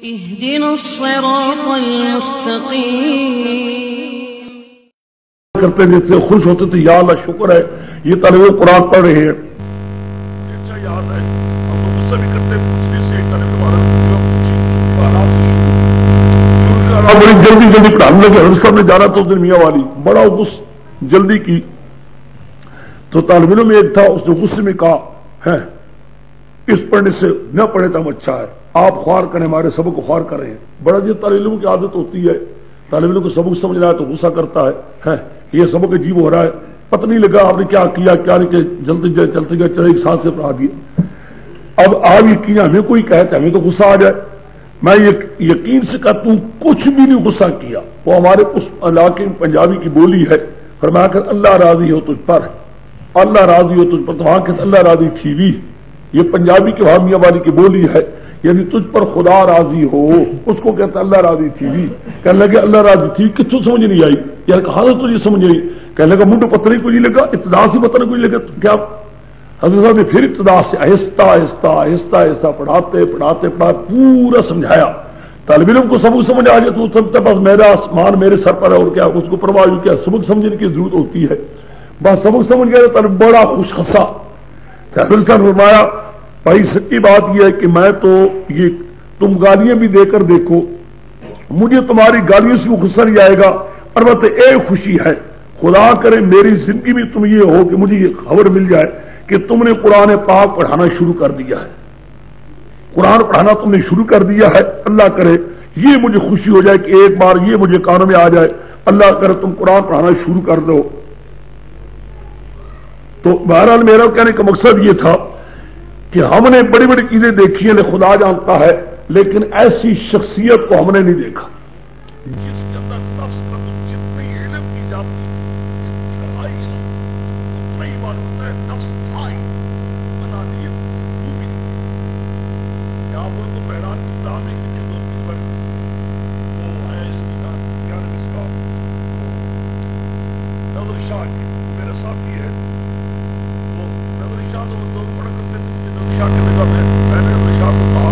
اهدنا الصراط المستقيم کرتے تھے، خوش ہوتے تھے، یا اللہ شکر ہے یہ طالب قرآن پڑھ رہے ہیں. اچھا یاد ہے ہم تو غصہ بھی کرتے پوچھنے سے طالب بڑی جلدی پڑھانے لگے. حضرت صاحب نے جانا تھا اس دن میاں والی، بڑا جلدی کی. تو طالب علم ایک تھا، اس نے غصے میں کہا ہے اس پڑھنے سے نہ پڑھے تو ہم اچھا ہے، آپ خوار کریں، ہمارے سبق کو خوار کر رہے ہیں. بڑا یہ طالب علم کی عادت ہوتی ہے، طالب علم کو سبق سمجھ رہا ہے تو غصہ کرتا ہے یہ سبق عجیب ہو رہا ہے، پتہ نہیں لگا آپ نے کیا کیا نہیں کہ چلتے گئے چلے ایک ساتھ سے پڑھا دیا. اب آپ یہ کیا ہمیں کوئی کہتے ہمیں تو غصہ آ جائے. میں یقین سے کہتا ہوں کچھ بھی نہیں غصہ کیا. وہ ہمارے اس علاقے میں پنجابی کی بولی ہے، فرمایا کہ اللہ راضی ہو تجھ پر، اللہ راضی ہو تجھ پر. تو وہاں کہ اللہ راضی تھی بھی، یہ پنجابی کے وہاں میاں والی کی بولی ہے، یعنی تجھ پر خدا راضی ہو، اس کو کہتا اللہ راضی تھی بھی. کہنے لگے اللہ راضی تھی، کتوں سمجھ نہیں آئی یار، کہاں سے تجھے سمجھ آئی؟ کہنے لگا منڈو پتہ نہیں کوئی لگا، ابتدا سے پتہ نہیں کوئی لگا. کیا حضرت صاحب نے پھر ابتدا سے آہستہ آہستہ پڑھاتے پورا سمجھایا. طالب علم کو سبق سمجھ آ جائے تو سمجھتا بس میرا آسمان میرے سر پر ہے، اور کیا اس کو پرواہ کیا سبق سمجھنے کی ضرورت ہوتی ہے. بس سبق سمجھ گیا تو بڑا خوش خصا. حضرت صاحب نے فرمایا بھائی سچی بات یہ ہے کہ میں تو یہ تم گالیاں بھی دے کر دیکھو، مجھے تمہاری گالیوں سے وہ غصہ نہیں آئے گا. البتہ ایک خوشی ہے، خدا کرے میری زندگی میں تم یہ ہو کہ مجھے یہ خبر مل جائے کہ تم نے قرآن پاک پڑھانا شروع کر دیا ہے، قرآن پڑھانا تم نے شروع کر دیا ہے. اللہ کرے یہ مجھے خوشی ہو جائے کہ ایک بار یہ مجھے کانوں میں آ جائے، اللہ کرے تم قرآن پڑھانا شروع کر دو. تو بہرحال میرا کہنے کا مقصد یہ تھا کہ ہم نے بڑی بڑی چیزیں دیکھی ہیں، خدا جانتا ہے، لیکن ایسی شخصیت کو ہم نے نہیں دیکھا جس کے اندر نفس کا جتنی علم کی جاتی ہے اتنا ہی معلوم ہوتا ہے نفس تھا ہی انانیت وہ بھی نہیں. یہاں پر تو بہران کی کتاب ہے کہ دو تین بار وہ ہے اس کی کیا نام اس کا نظر شاہ کی میرا ساتھی ہے، وہ نظر شاہ تو دور پڑا کرتے تھے. شاہ کے لگا میں نے شاہ کو کہا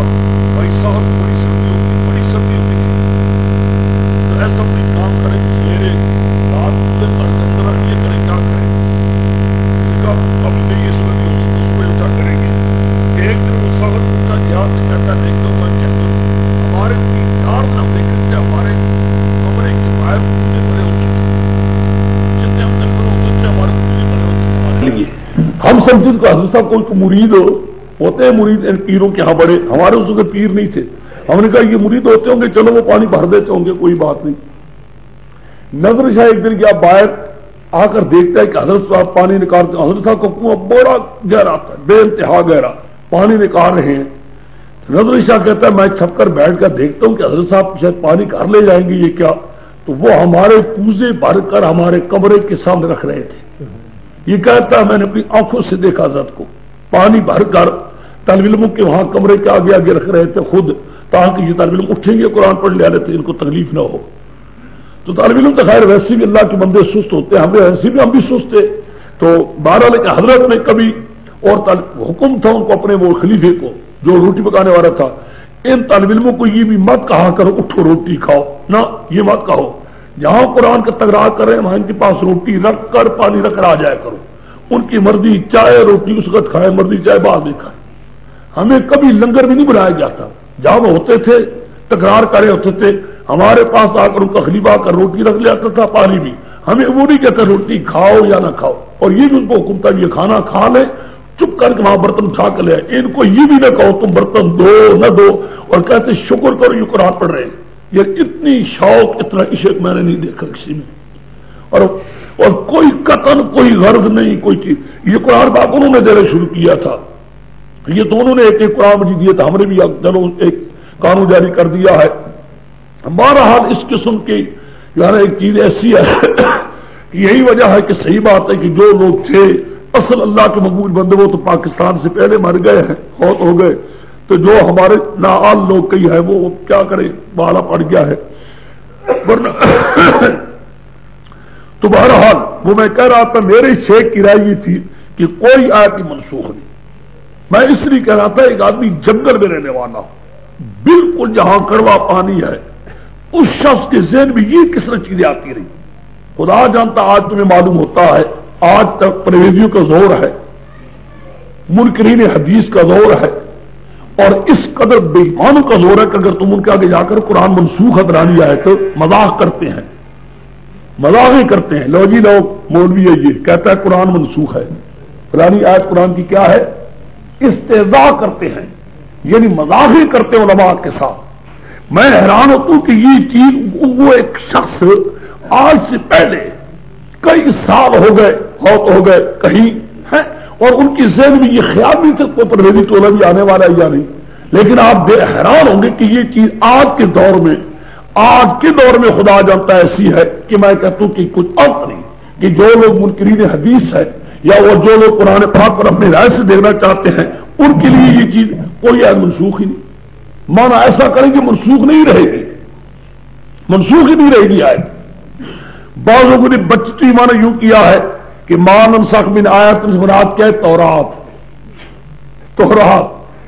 بھائی صاحب بڑی سردی ہوتی تھی تو ایسا اپنی کام کرے سویرے رات پورے گھر کے اندر یہ کریں کیا کریں. ابھی نہیں یہ صبح نہیں ہو سکتا، صبح اٹھا کریں گے. ایک دن وہ صاحب اٹھا کیا کہتا دیکھتا ہوا کہتا ہمارے 3-4 دن ہم دیکھ رہے ہمارے کمرے کے باہر پوجے بڑے ہوتے تھے، جتنے ہم دل پر ہوتے تھے ہمارے پوجے بڑے ہوتے تھے. ہم سمجھتے کہ حضرت صاحب کوئی مرید ہوتے ہیں، مرید پیروں کے ہاں بڑے، ہمارے اس کے پیر نہیں تھے. ہم نے کہا یہ مرید ہوتے ہوں گے، چلو وہ پانی بھر دیتے ہوں گے، کوئی بات نہیں. نظر شاہ ایک دن کیا باہر آ کر دیکھتا ہے کہ حضرت صاحب پانی نکالتے ہیں. حضرت صاحب کا کنواں بڑا گہرا تھا، بے انتہا گہرا، پانی نکال رہے ہیں. نظر شاہ کہتا ہے میں چھپ کر بیٹھ کر دیکھتا ہوں کہ حضرت صاحب شاید پانی گھر لے جائیں گے، یہ کیا؟ تو وہ ہمارے پوزے بھر کر ہمارے کمرے کے سامنے رکھ رہے تھے. یہ کہتا ہے میں نے اپنی آنکھوں سے دیکھا حضرت کو پانی بھر کر طالب علموں کے وہاں کمرے کے آگے آگے رکھ رہے تھے خود، تاکہ یہ طالب علم اٹھیں گے قرآن پڑھ لے تھے ان کو تکلیف نہ ہو. تو طالب علم تو خیر ویسے بھی اللہ کے بندے سست ہوتے ہیں، ہم بھی سست تھے. تو بہرحال حضرت نے کبھی اور حکم تھا ان کو اپنے وہ خلیفے کو جو روٹی پکانے والا تھا، ان طالب علموں کو یہ بھی مت کہا کرو اٹھو روٹی کھاؤ، نہ یہ مت کہو. جہاں قرآن کا تکرار کر رہے ہیں وہاں ان کے پاس روٹی رکھ کر پانی رکھ کر آ جایا کرو. ان کی مرضی چائے روٹی اس وقت کھائے، مرضی چائے بعد میں کھائے. ہمیں کبھی لنگر بھی نہیں بنایا جاتا. جہاں وہ ہوتے تھے تکرار کرے ہوتے تھے ہمارے پاس آ کر ان کا خلیفہ آ کر روٹی رکھ لے آتا تھا، پانی بھی. ہمیں وہ نہیں کہتا روٹی کھاؤ یا نہ کھاؤ، اور یہ بھی ان کو حکم تھا یہ کھانا کھا لے چپ کر کے وہاں برتن اٹھا کے لے. ان کو یہ بھی نہ کہو تم برتن دو نہ دو، اور کہتے شکر کرو یہ قرآن پڑھ رہے ہیں. یہ اتنی شوق اتنا عشق میں نے نہیں دیکھا کسی میں، اور کوئی قطن کوئی غرض نہیں کوئی چیز. یہ قرآن پاک انہوں نے دینا شروع کیا تھا، یہ دونوں نے ایک قرآن مجید دیا تھا، ہم نے بھی ایک قانون جاری کر دیا ہے. بہرحال اس قسم کی یعنی ایک چیز ایسی ہے کہ یہی وجہ ہے کہ صحیح بات ہے کہ جو لوگ تھے اصل اللہ کے مقبول بندے وہ تو پاکستان سے پہلے مر گئے ہیں، فوت ہو گئے. تو جو ہمارے ناآل لوگ کئی ہے وہ کیا کرے، بالا پڑ گیا ہے. تو بہرحال وہ میں کہہ رہا تھا میرے شیخ کی رائے یہ تھی کہ کوئی آیت منسوخ نہیں. میں اس لیے کہہ رہا تھا ایک آدمی جنگل میں رہنے والا ہو، بالکل جہاں کڑوا پانی ہے اس شخص کے ذہن میں یہ کس طرح چیزیں آتی رہی. خدا جانتا آج تمہیں معلوم ہوتا ہے آج تک پرویزیوں کا زور ہے, منکرین حدیث کا زور ہے, اور اس قدر بے ایمانوں کا زور ہے کہ اگر تم ان کے آگے جا کر قرآن منسوخ حضرانی آئے تو مذاق کرتے ہیں, مذاق ہی کرتے ہیں. لو جی لوگ مولوی ہے یہ کہتا ہے قرآن منسوخ ہے, فلانی آیت قرآن کی کیا ہے, استہزاء کرتے ہیں, یعنی مذاق ہی کرتے ہیں علماء کے ساتھ. میں حیران ہوتا ہوں کہ یہ چیز وہ ایک شخص آج سے پہلے کئی سال ہو گئے فوت ہو گئے کہیں ہے, اور ان کی ذہن میں یہ خیال نہیں تھا کوئی پرویزی ٹولہ بھی آنے والا ہے یا نہیں. لیکن آپ حیران ہوں گے کہ یہ چیز آج کے دور میں خدا جانتا ایسی ہے کہ میں کہتا ہوں کہ کچھ عرض نہیں کہ جو لوگ منکرین حدیث ہے یا وہ جو لوگ قرآن پاک پر اپنی رائے سے دیکھنا چاہتے ہیں ان کے لیے یہ چیز کوئی آیت منسوخ ہی نہیں. مانا ایسا کریں کہ منسوخ نہیں رہے گی, منسوخ ہی نہیں رہے گی آیت. بعض لوگوں نے بچتی مانا یوں کیا ہے کہ ما ننسخ من آیت مراد کیا ہے, تورات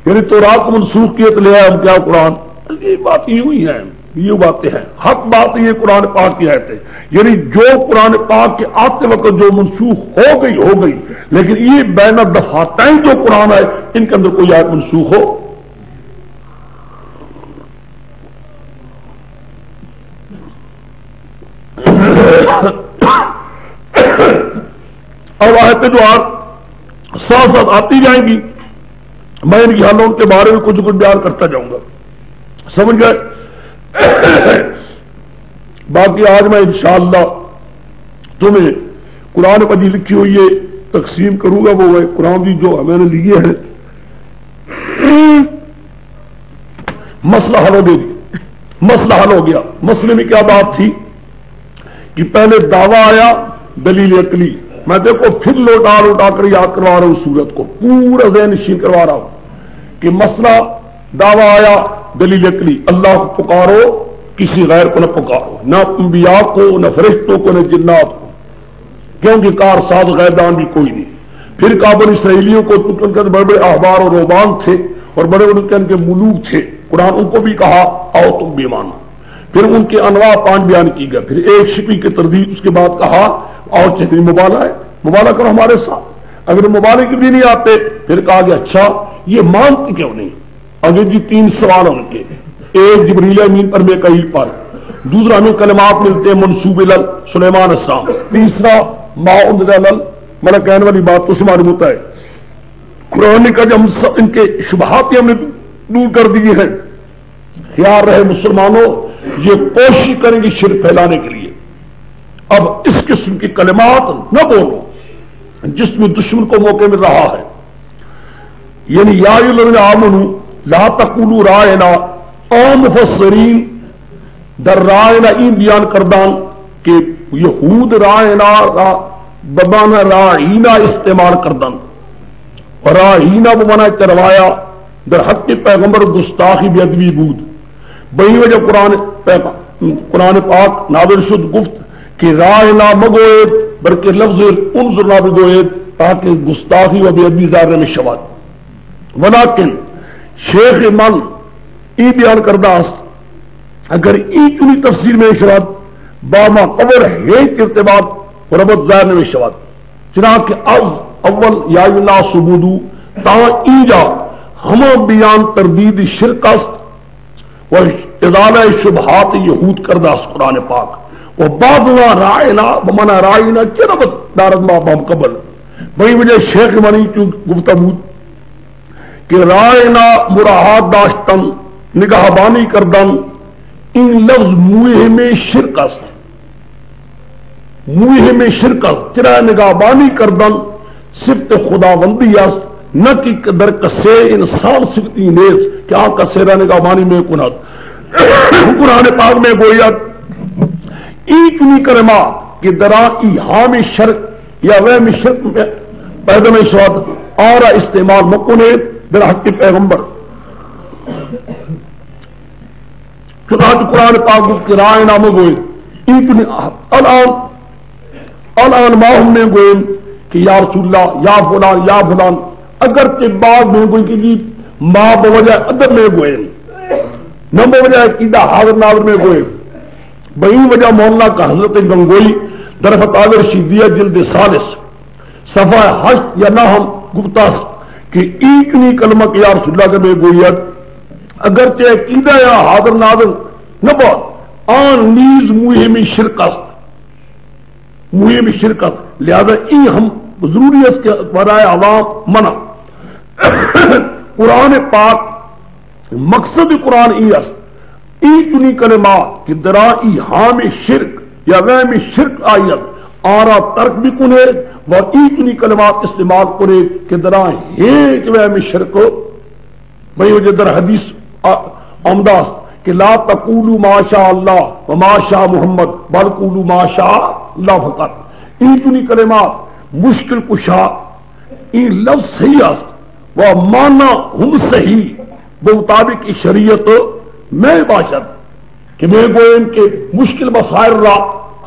یعنی تورات کو منسوخ کیے تو لے آئے ہم کیا قرآن. یہ بات یوں ہی ہے, یہ باتیں ہیں, حق بات یہ قرآن پاک کی آیت ہے. یعنی جو قرآن پاک کے آتے وقت جو منسوخ ہو گئی, لیکن یہ بین الدفاتین جو قرآن ہے ان کے اندر کوئی آیت منسوخ ہو. اب آیتیں جو ساتھ ساتھ آتی جائیں گی, میں ان کی حالوں کے بارے میں کچھ بیان کرتا جاؤں گا, سمجھ گئے. باقی آج میں انشاءاللہ تمہیں قرآن مجید لکھی ہوئی یہ تقسیم کروں گا, وہ قرآن کی جو میں نے لیے ہیں مسئلہ حل ہو گیا. مسئلہ حل ہو گیا. مسئلے میں کیا بات تھی کہ پہلے دعویٰ آیا دلیل عقلی, میں دیکھو پھر لوٹا کر یاد کروا رہا ہوں صورت کو, پورا ذہن نشین کروا رہا ہوں کہ مسئلہ دعویٰ آیا دلیل عقلی, اللہ کو پکارو کسی غیر کو نہ پکارو, نہ انبیاء کو نہ فرشتوں کو نہ جنات کو, کیونکہ کار ساز غیر دان بھی کوئی نہیں. پھر کابل اسرائیلیوں کو ان کے بڑے بڑے احبار اور روبان تھے اور بڑے بڑے ان کے ملوک تھے, قرآن ان کو بھی کہا آؤ تم بھی مانو. پھر ان کے انواع 5 بیان کی گئے. پھر ایک شپی کی تردید اس کے بعد کہا اور چہری مبالغہ ہے, مبالغہ کرو ہمارے ساتھ. اگر مبالغے کے بھی نہیں آتے پھر کہا کہ اچھا یہ مانتے کیوں نہیں. اگر جی 3 سوال ان کے, ایک جبریل امین پر میکائیل پر, دوسرا ہمیں کلمات ملتے ہیں منسوب الی سلیمان السلام, تیسرا ما انزل الی مطلب کہنے والی بات تو سے معلوم ہوتا ہے قرآن کا جب ہم ان کے شبہات ہم نے دور کر دیے ہیں. خیال رہے مسلمانوں یہ کوشش کریں گے شرک پھیلانے کے لیے. اب اس قسم کی کلمات نہ بولو جس میں دشمن کو موقع مل رہا ہے. یعنی یا الذین آمنوا لا تقولوا رائنا, او مفسرین در رائنا این بیان کردان کہ یہود رائنا بمانا رائنا استعمال کردن, اور رائنا بمانا چروایا در حق پیغمبر گستاخی بے ادبی بود. بہی وجہ قرآن پاک نازل شد گفت کہ رائنا مگوید بلکہ لفظ انظر نہ بگوید تاکہ گستاخی و بے ادبی ظاہر میں شود. ولیکن شیخ من ای بیان کردہ است اگر ای چنی تفسیر میں شود باما قبر ہے ارتباط و ربط ظاہر میں شود. چنانکہ از اول یا الناس سبودو تا اینجا ہمہ بیان تردید شرک است و ازالہ شبہات یہود کردہ است قرآن پاک. و بعضنا رائنا بمانا رائنا چربت دارد ما بام قبل. وہی وجہ شیخ منی چون گفتگو کہ رائنا مراحات داشتن نگاہ بانی کردن ان لفظ موہ میں شرک است, موہ میں شرک است, چرا نگاہ بانی کردن صفت خداوندی است نہ کہ در کسے انسان صفتی نیز کہ آنکھ کا سیرہ نگاہ بانی میں کنات. قرآن پاک میں گویا ایک نہیں کرما کہ درا ایہام شرک یا وہ میں شرک میں پیدا میں شواد اور استعمال مکنے در حق کی پیغمبر. چنانچہ قرآن پاک کی رائے نامہ گوئے الان ما ہم نے گوئے کہ یا رسول اللہ یا فلان یا فلان, اگر کے بعد میں گوئے کہ ما بوجہ ادب میں گوئے نمبر وجہ عقیدہ حاضر ناظر میں گوئے بہی وجہ مولانا کا حضرت گنگوئی در فتاوی رشیدیہ جلد 40 صفحہ 8 یا نہ ہم گفتہ کہ ایکنی کلمہ کہ یا رسول اللہ کے بے گویت اگرچہ عقیدہ یا حاضر ناظر نہ بہت آن نیز مہمی شرکت لہذا ای ہم ضروری اس کے برائے عوام منع قرآن پاک مقصد قرآن ای اس ای چنی کلمات کہ درا ای حام شرک یا وہم شرک آیت آرا ترک بھی کنے و ای چنی کلمات استعمال کرے کہ درا ایک وہم شرک بھئی وجہ در حدیث امداست کہ لا تقولوا ما شاء اللہ و ما شاء محمد بل قولوا ما شاء اللہ فقط ای چنی کلمات مشکل کشا ای لفظ صحیح است و مانا ہم صحیح بمطابق شریعت میں باشد کہ میں گوئن کے مشکل مسائل را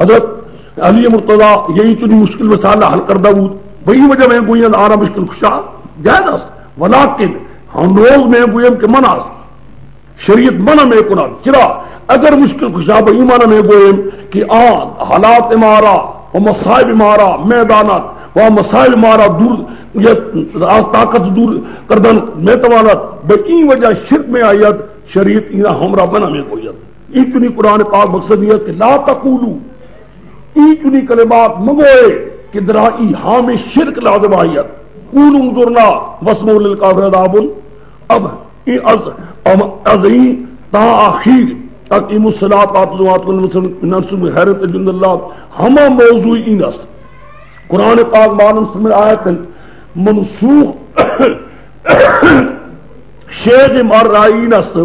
حضرت علی مرتضیٰ یہی چنی مشکل مسائل حل کردہ بود وہی وجہ میں گوئن آنا مشکل کشا جائز است ولیکن ہم روز میں گوئن کے منع است شریعت منع میں کنا چرا اگر مشکل کشا بہی مانا میں گوئن کہ آن حالات مارا و مصائب مارا میدانات و مصائب مارا دور یا طاقت دور کردن میں توانت بئی وجہ شرک میں آیت شریعت اینا ہمرا بنا میں گوئیت ای چنی قرآن پاک مقصد یہ کہ لا تقولو ای چنی کلمات مگوئے کہ درائی حام شرک لازم آیت قولو انظرنا واسمو للکافر عذابن اب ای از این تا آخیر اقیم الصلاة آتزوات ونرسل حیرت جند اللہ ہما موضوع این است قرآن پاک معلوم سمجھ آیت منسوخ شیخ مرائین است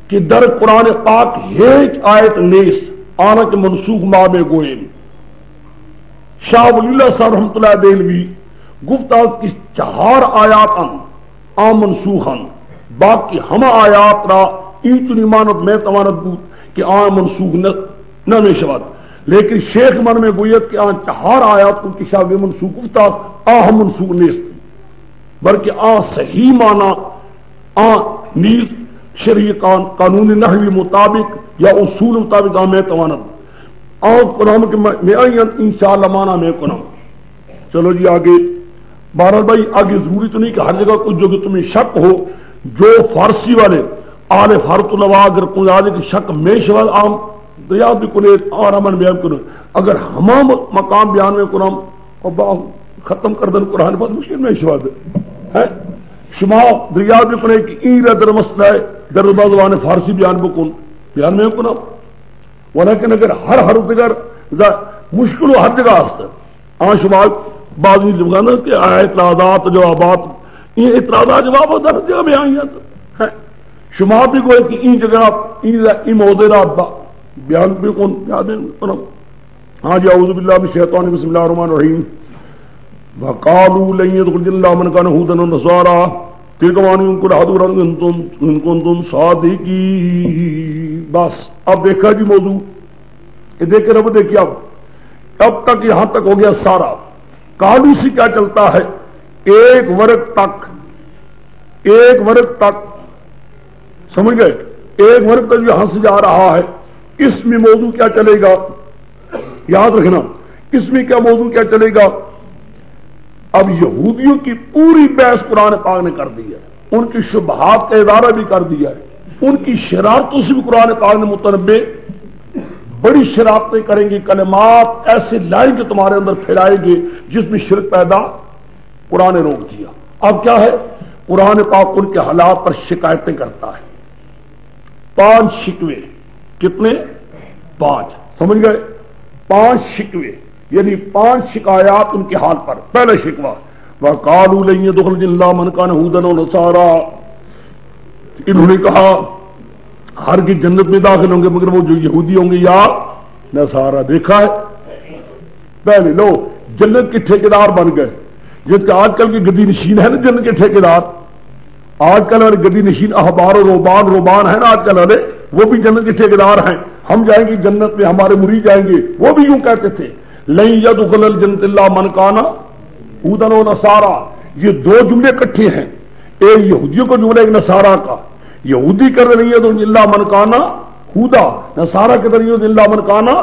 کہ در قرآن پاک ہیچ آیت نیس آنا کہ منسوخ ماں میں گوئیں شاہ ولی اللہ صاحب رحمت اللہ دہلوی گفتہ کی 4 آیات آن منسوخن باقی ہما آیات را ایچنی مانت میں توانت بود کہ آن منسوخ نہ میں شود لیکن شیخ من میں گویت کہ آن 4 آیات کو کشا بھی منسوخ گفتہ آن منسوخ نیست بلکہ آن صحیح مانا آن نیز شریع قانون نحوی مطابق یا اصول مطابق آن میں توانت آن قرآن کے میں آئین انشاءاللہ مانا میں کنام چلو جی آگے بہرحال بھائی آگے ضروری تو نہیں کہ ہر جگہ کچھ جو کہ تمہیں شک ہو جو فارسی والے آل فارت الوا اگر کوئی آدھے کہ شک میں شوال عام دریاد بھی کنے آرامن بیان کرو اگر ہمام مقام بیان میں کنام اور ختم کردن قرآن بات مشکل میں شوال ہے شما دریاد بھی کنے کہ این در مسئلہ ہے در زبان فارسی بیان بیان میں کنام ولیکن اگر ہر دیگر مشکل ہر جگہ آستا ہے آن شما بعضی جگہ کہ اعتراضات جوابات یہ اعتراضات جوابات ہر جگہ میں آئی ہیں شما بھی کوئی کہ این جگہ این موضوع بیان بھی کنام ہاں جی اعوذ باللہ من الشیطان بسم اللہ الرحمن الرحیم وقالوا لن يدخل اللہ من کان هودا ونصارا تلکوانی ان کو حضور ان کنتم صادقین بس اب دیکھا جی موضوع یہ دیکھیں رب دیکھیں اب تک یہاں تک ہو گیا سارا قالو سے کیا چلتا ہے ایک ورق تک سمجھ گئے ایک ورق تک یہاں سے جا رہا ہے اس میں موضوع کیا چلے گا یاد رکھنا اس میں کیا موضوع کیا چلے گا اب یہودیوں کی پوری بحث قرآن پاک نے کر دی ہے ان کی شبہات کا ادارہ بھی کر دیا ہے ان کی شرارتوں سے بھی قرآن پاک نے متنبع بڑی شرارتیں کریں گے کلمات ایسے لائیں گے تمہارے اندر پھیلائیں گے جس میں شرک پیدا قرآن نے روک دیا اب کیا ہے قرآن پاک ان کے حالات پر شکایتیں کرتا ہے 5 شکوے کتنے 5 سمجھ گئے 5 شکوے یعنی 5 شکایات ان کے حال پر پہلا شکوہ وَقَالُوا لَن يَدْخُلَ اللَّهَ مَن كَانَ هُودًا وَنَصَارَىٰ انہوں نے کہا ہرگز جنت میں داخل ہوں گے مگر وہ جو یہودی ہوں گے یا نصارہ دیکھا ہے پہلے لو جنت کے ٹھیکیدار بن گئے جس کا آج کل کی گدی نشین ہے نا جنت کے ٹھیکیدار آج کل والے گدی نشین احبار و روبان ہے نا آج کل والے وہ بھی جنت کے ٹھیکیدار ہیں ہم جائیں گے جنت میں ہمارے مرید جائیں گے وہ بھی یوں کہتے تھے لن يدخل الجنت الا من كان هودا ونصارى یہ 2 جملے اکٹھے ہیں ایک یہودیوں کا جملہ ایک نصارہ کا یہودی کر رہی ہے تو اللہ من کانا ہودا، نصارہ کر رہی ہے تو اللہ من کانا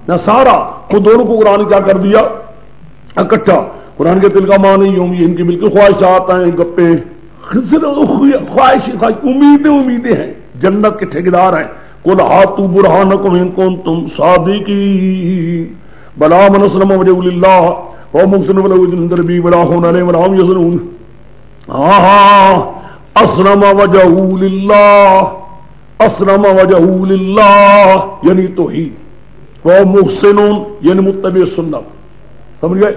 نصارہ، تو دونوں کو قرآن کیا کر دیا اکٹھا۔ قرآن کے دل کا معنی یوں ان کی بالکل خواہشات ہیں، گپے خواہش امیدیں ہیں، جنت کے ٹھیکیدار ہیں۔ قل ہاتوا برہانکم ان کنتم صادقین بلا من اسلم وجهه للہ ومحسن له عند ربه ولا خوف عليهم ولا هم يحزنون۔ اسلم وجهه للہ، اسلم وجهه للہ یعنی توحید، ومحسن یعنی متبع سنت، سمجھ گئے؟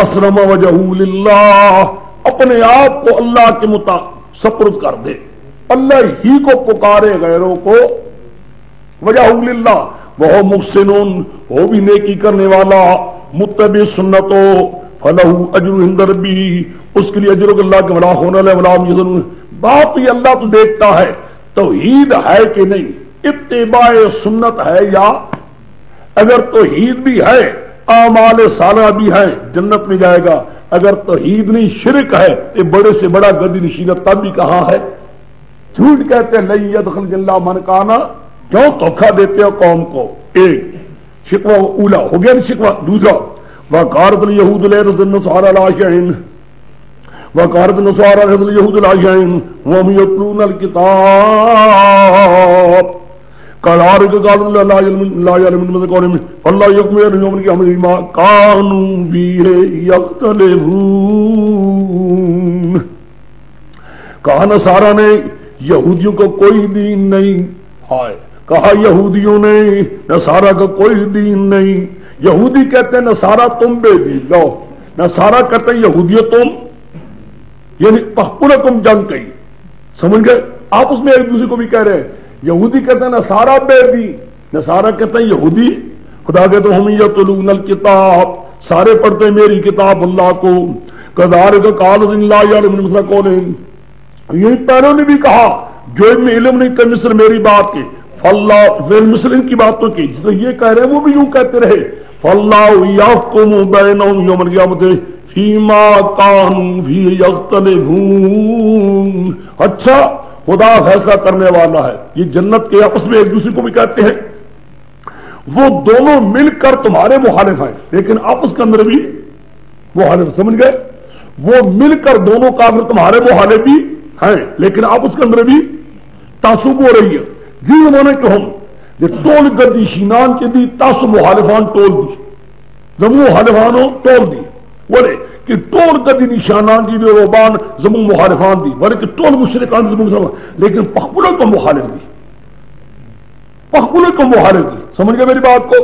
اسلم وجهه للہ، اپنے آپ کو اللہ کے مطابق سپرد کر دے، اللہ ہی کو پکارے، غیروں کو وجہ للہ، وہ محسن وہ بھی نیکی کرنے والا، متبع سنتو فلہ اجر عند ربہ، اس کے لیے اجر اللہ کے ولا خوف علیہم ولا هم يحزنون۔ بات یہ اللہ تو دیکھتا ہے توحید ہے کہ نہیں، اتباع سنت ہے، یا اگر توحید بھی ہے اعمال صالحہ بھی ہے جنت میں جائے گا، اگر توحید نہیں شرک ہے تو بڑے سے بڑا گدی نشینت تب بھی کہاں ہے؟ جھوٹ کہتے ہیں لن يدخل جنہ من کانا، کیوں دھوکہ دیتے ہو قوم کو؟ ایک شکوہ اولا ہو گیا، شکوہ دوسرا وقالت اليهود ليست النصارى على شيء، وقالت النصارى ليست اليهود على شيء وهم يتلون الكتاب كذلك قالوا لا يعلمون من قولهم فالله يحكم يوم القيامة بما كانوا فيه يختلفون۔ کہا نصارہ نے یہودیوں کو کوئی دین نہیں، ہائے کہا یہودیوں نے نصارہ کا کوئی دین نہیں۔ یہودی کہتے ہیں نصارہ تم بے دین، لو نصارہ کہتے ہیں یہودیوں تم، یعنی پورکم جنگ کئی، سمجھ گئے؟ آپ اس میں ایک دوسرے کو بھی کہہ رہے ہیں، یہودی کہتے ہیں نصارہ بے دین، نصارہ کہتے ہیں یہودی خدا کے تو ہم یتلون الکتاب، سارے پڑھتے ہیں میری کتاب اللہ کو، کذالک قال لا یعلمون مثل قولہم، یہی پہلوں نے بھی کہا جو ان میں علم نہیں تھا مصر میری بات کے، فاللہ پھر مصر ان کی باتوں کی، جس یہ کہہ رہے ہیں وہ بھی یوں کہتے رہے، فاللہ یحکم بینہم یوم القیامۃ فیما کانوا فیہ یختلفون۔ اچھا خدا فیصلہ کرنے والا ہے، یہ جنت کے آپس میں ایک دوسرے کو بھی کہتے ہیں، وہ دونوں مل کر تمہارے مخالف ہیں لیکن آپس کے اندر بھی مخالف، سمجھ گئے؟ وہ مل کر دونوں کافر تمہارے مخالف بھی ہیں لیکن آپس کے اندر بھی تعصب ہو رہی ہے۔ جی زمانے کہ ہم ٹول گردی شینان کے دی تاس مخالفان ٹول دی زمو مخالفانوں ٹول دی، بولے کہ ٹول گردی نشانان کی بھی روبان زمو مخالفان دی، بولے کہ ٹول مشرکان زمو مخالفان، لیکن پخبولے کو مخالف دی، پخبولے کو مخالف دی، سمجھ گئے میری بات کو؟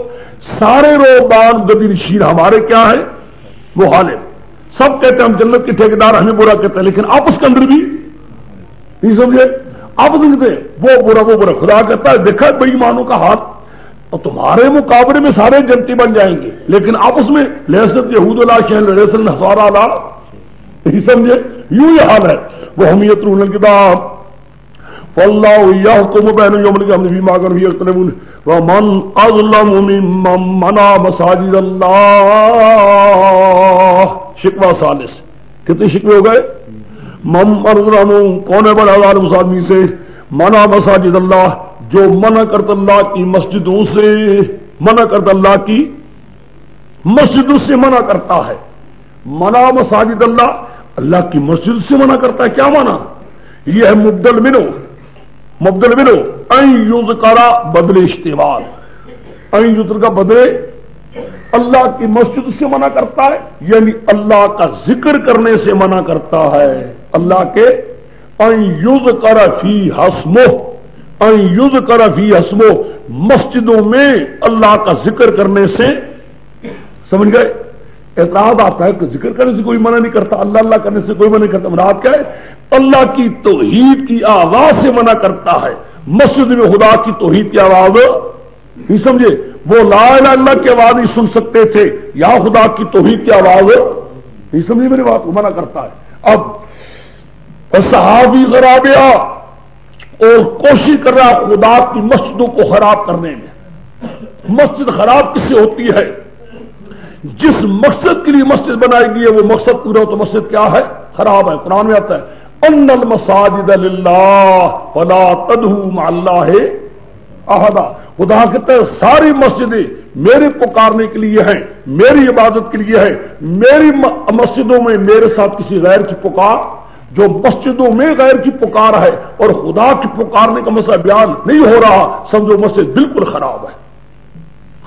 سارے روبان گردی نشین ہمارے کیا ہے؟ مخالف، سب کہتے ہیں ہم جنت کے ٹھیکیدار، ہمیں برا کہتے ہیں، لیکن آپس کے اندر بھی نہیں سمجھے؟ آپ سمجھتے وہ برا وہ برا، خدا کہتا ہے دیکھا بے ایمانوں کا ہاتھ، اور تمہارے مقابلے میں سارے جنتی بن جائیں گے لیکن آپس میں لیست یہود لا شیء لیست نصارى لا، نہیں سمجھے؟ یوں یہ حال ہے۔ وہ ہم یتلون الکتاب واللہ یحکم بینہم یوم القیامۃ فیما کانوا فیہ یختلفون ومن اظلم ممن منع مساجد اللہ۔ شکوہ ثالث، کتنے شکوے ہو گئے؟ کون ہے بڑا ظالم اس آدمی سے؟ منع مساجد اللہ، جو منع کرتا اللہ کی مسجدوں سے، منع کرتا اللہ کی مسجدوں سے منع کرتا ہے۔ منع مساجد اللہ، اللہ کی مسجد سے منع کرتا ہے، کیا منع؟ یہ ہے مبدل منو، مبدل منو این یذکر بدل اشتمال، این یذکر کا بدل اللہ کی مسجد سے منع کرتا ہے، یعنی اللہ کا ذکر کرنے سے منع کرتا ہے، اللہ کے ان یذکر فی اسمہ، ان یذکر فی اسمہ، مسجدوں میں اللہ کا ذکر کرنے سے، سمجھ گئے؟ اعتراض آتا ہے کہ ذکر کرنے سے کوئی منع نہیں کرتا، اللہ اللہ کرنے سے کوئی منع نہیں کرتا، مراد کیا ہے؟ اللہ کی توحید کی آواز سے منع کرتا ہے، مسجد میں خدا کی توحید کی آواز نہیں سمجھے؟ وہ لا الہ الا اللہ کی آواز نہیں سن سکتے تھے، یا خدا کی توحید کی آواز نہیں سمجھے میری بات کو؟ منع کرتا ہے۔ اب صحابی غرابیہ اور کوشش کر رہا خدا کی مسجدوں کو خراب کرنے میں۔ مسجد خراب کس سے ہوتی ہے؟ جس مقصد کے لیے مسجد بنائی گئی ہے وہ مقصد پورا ہو تو مسجد کیا ہے؟ خراب ہے۔ قرآن میں آتا ہے ان المساجد للہ فلا تدعوا مع اللہ احدا. خدا کہتا ہے ساری مسجدیں میرے پکارنے کے لیے ہیں، میری عبادت کے لیے ہے. میری مسجدوں میں میرے ساتھ کسی غیر کی پکار، جو مسجدوں میں غیر کی پکار ہے اور خدا کی پکارنے کا مسئلہ بیان نہیں ہو رہا، سمجھو مسجد بالکل خراب ہے،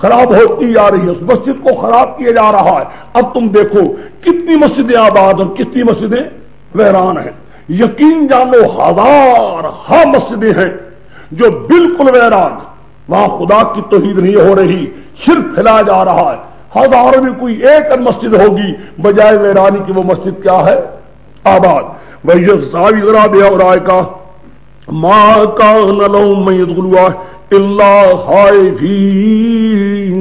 خراب ہوتی جا رہی ہے، اس مسجد کو خراب کیا جا رہا ہے. اب تم دیکھو کتنی مسجدیں آباد اور کتنی مسجدیں ویران ہیں. یقین جانو ہزارہا مسجدیں ہیں جو بالکل ویران، وہاں خدا کی توحید نہیں ہو رہی، شرک پھیلایا جا رہا ہے. ہزاروں میں کوئی ایک مسجد ہوگی بجائے ویرانی کی وہ مسجد کیا ہے؟ آباد. وَيَسْتَوِي ذَرَابِهَا أُولَٰئِكَ مَا كَانَ لَهُم مَّن يَدْخُلُوهَا إِلَّا خَائِفِينَ.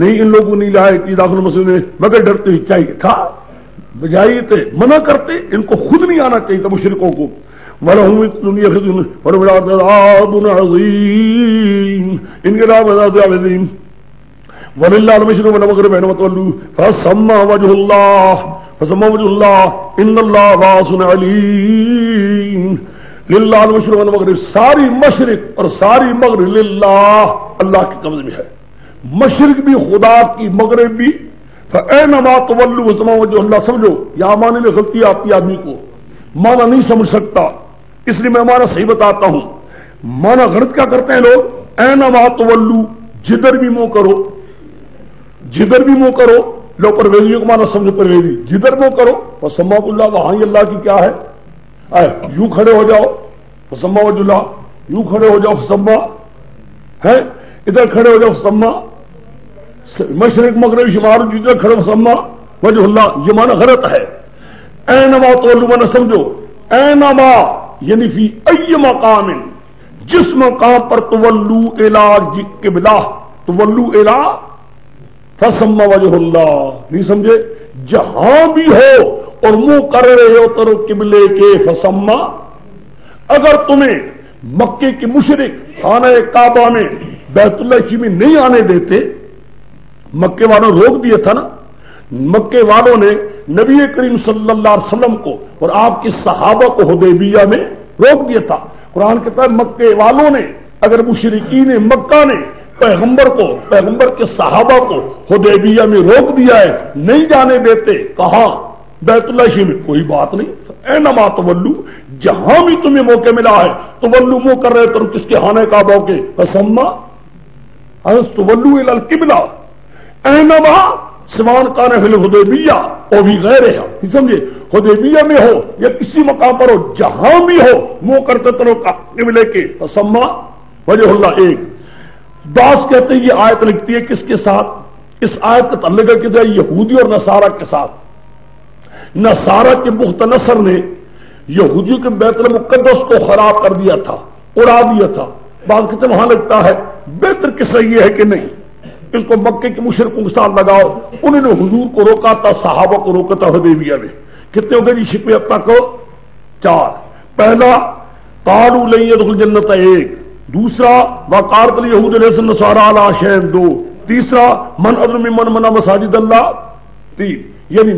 نہیں ان لوگوں نے لائے کہ داخل مسجد میں مگر ڈرتے ہی چاہیے تھا، بجائے تھے منع کرتے، ان کو خود نہیں آنا چاہیے تھا مشرکوں کو. وَلَهُمْ فِي الدُّنْيَا خِزْيٌ وَلَهُمْ عَذَابٌ عَظِيمٌ. ان کے عذاب عظیم. وَلِلَّهِ الْمَشْرِقُ وَالْمَغْرِبُ فَأَيْنَمَا تُوَلُّوا فَثَمَّ وَجْهُ اللَّهِ فَثَمَّ وَجْهُ اللَّهِ إِنَّ اللَّهَ وَاسِعٌ عَلِيمٌ. للہ المشرق والمغرب، ساری مشرق اور ساری مغرب للہ اللہ کے قبضے میں ہے. مشرق بھی خدا کی، مغرب بھی. فَأَيْنَمَا تُوَلُّوا فَثَمَّ وَجْهُ اللَّهِ. سمجھو یہاں معنی میں غلطی آتی ہے، آدمی کو معنی نہیں سمجھ سکتا، اس لیے میں معنی صحیح بتاتا ہوں. معنی غلط کیا کرتے ہیں لوگ؟ اینما تولو، جدھر بھی منہ کرو، جدھر بھی منہ کرو. لو پرویزیوں کو معنی سمجھو، پرویزی جدھر منہ کرو. فسما اللہ، وہاں ہی اللہ کی کیا ہے؟ یوں کھڑے ہو جاؤ فسما وجہ اللہ، یوں کھڑے ہو جاؤ فسما ہے، ادھر کھڑے ہو جاؤ فسما. مشرق مغرب شمال جدھر کھڑے فسما وجہ اللہ، یہ معنی غلط ہے. اینما تولو معنی سمجھو، اینما یعنی فی ای مقام، جس مقام پر تولو الی قبلہ، تولو الی فسما وجہ اللہ. نہیں سمجھے؟ جہاں بھی ہو اور منہ کر رہے ہو تر قبلے کے فسما. اگر تمہیں مکے کے مشرک خانہ کعبہ میں بیت اللہ شریف میں نہیں آنے دیتے، مکے والوں نے روک دیا تھا نا، مکے والوں نے نبی کریم صلی اللہ علیہ وسلم کو اور آپ کے صحابہ کو حدیبیہ میں روک دیا تھا. قرآن کہتا ہے مکے والوں نے، اگر مشرکین مکہ نے پیغمبر کو، پیغمبر کے صحابہ کو حدیبیہ میں روک دیا ہے، نہیں جانے دیتے، کہاں؟ بیت اللہ شریف میں، کوئی بات نہیں. اینما تولو، جہاں بھی تمہیں موقع ملا ہے تولو، منہ کر رہے تم کس کے خانہ کعبہ کے فسما تولو الی القبلہ. اینما سوان کان فی الحدیبیہ او بھی غیر ہے، سمجھے؟ حدیبیہ میں ہو یا کسی مقام پر ہو، جہاں بھی ہو منہ کرتے ترو قبلے کے فسما وجہ اللہ. ایک باس کہتے ہیں یہ آیت لکھتی ہے کس کے ساتھ؟ اس آیت کا تعلق ہے یہودی اور نصارہ کے ساتھ. نصارہ کے بخت نصر نے یہودیوں کے بیت المقدس کو خراب کر دیا تھا، اڑا دیا تھا. بعض کہتے وہاں لگتا ہے، بہتر قصہ یہ ہے کہ نہیں، اس کو مکے کے مشرکوں کے ساتھ لگاؤ. انہوں نے حضور کو روکا تھا، صحابہ کو روکا تھا حدیبیہ میں. کتنے ہو گئے جی شکوے اب تک؟ 4. پہلا قالوا لن يدخل جنت، ایک. دوسرا وقالت اليهود ليس النصارى على شيء، 2. تیسرا من اظلم ممن منع مساجد اللہ، 3. یعنی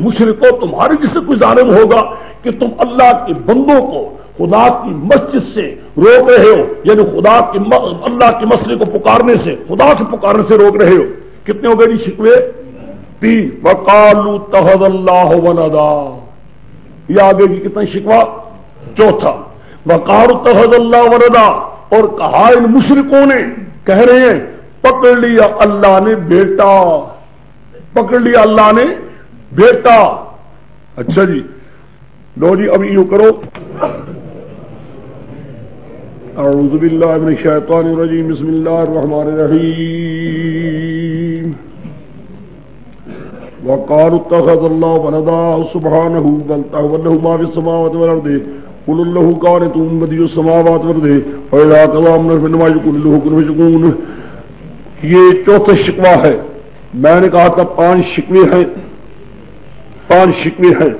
مشرکو تمہارے جس سے کوئی ظالم ہوگا کہ تم اللہ کے بندوں کو خدا کی مسجد سے روک رہے ہو، یعنی خدا کی اللہ کے مسئلے کو پکارنے سے، خدا کے پکارنے سے روک رہے ہو. کتنے ہو گئے جی شکوے؟ 3. وقالوا اتخذ اللہ ولدا، یہ آگے جی کتنا شکوا؟ 4. وقالوا اتخذ اللہ ولدا، اور کہا ان مشرکوں نے، کہہ رہے ہیں پکڑ لیا اللہ نے بیٹا، پکڑ لیا اللہ نے بیٹا. اچھا جی لو جی اب یوں کرو، اعوذ باللہ من الشیطان الرجیم، بسم اللہ الرحمن الرحیم. وقالوا اتخذ اللہ ولدا سبحانہ بل له ما في السماوات والارض قل اللہ قانت بدیع السماوات والارض فاذا قضى امرا فانما يقول له كن فيكون. یہ چوتھا شکوہ ہے. میں نے کہا تھا 5 شکوے ہیں، 5 شکوے ہیں.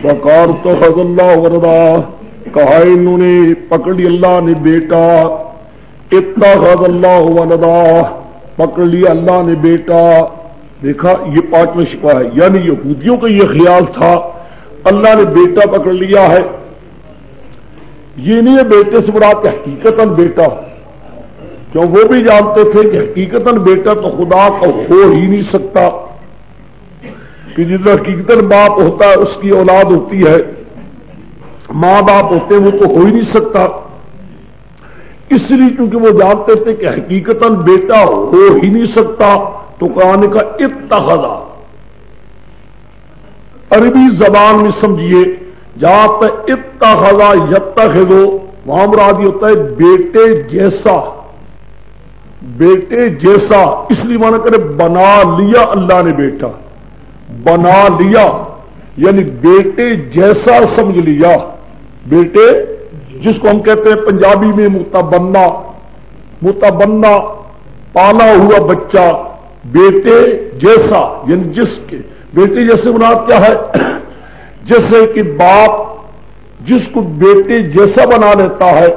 وقالوا اتخذ اللہ ولدا، کہا انہوں نے پکڑ لی اللہ نے بیٹا. اتخذ اللہ ولدا، پکڑ لیا اللہ نے بیٹا. دیکھا یہ 5واں شکوہ ہے. یعنی یہودیوں کا یہ خیال تھا اللہ نے بیٹا پکڑ لیا ہے، یہ نہیں ہے بیٹے سے مراد کہ حقیقتاً بیٹا، کیوں وہ بھی جانتے تھے کہ حقیقتاً بیٹا تو خدا کا ہو ہی نہیں سکتا، کہ جس حقیقتاً باپ ہوتا ہے اس کی اولاد ہوتی ہے، ماں باپ ہوتے ہیں وہ تو ہو ہی نہیں سکتا، اس لیے کیونکہ وہ جانتے تھے کہ حقیقتاً بیٹا ہو ہی نہیں سکتا تو قرآن کا اتخذا عربی زبان میں سمجھیے جہاں پہ اتخذا یتخذو وہاں مراد یہ ہوتا ہے بیٹے جیسا، بیٹے جیسا، اس لیے مانا کرے بنا لیا اللہ نے بیٹا، بنا لیا یعنی بیٹے جیسا سمجھ لیا، بیٹے جس کو ہم کہتے ہیں پنجابی میں متبنا، متبنا پالا ہوا بچہ، بیٹے جیسا یعنی جس کے بیٹے جیسے مراد کیا ہے، جیسے کہ باپ جس کو بیٹے جیسا بنا لیتا ہے،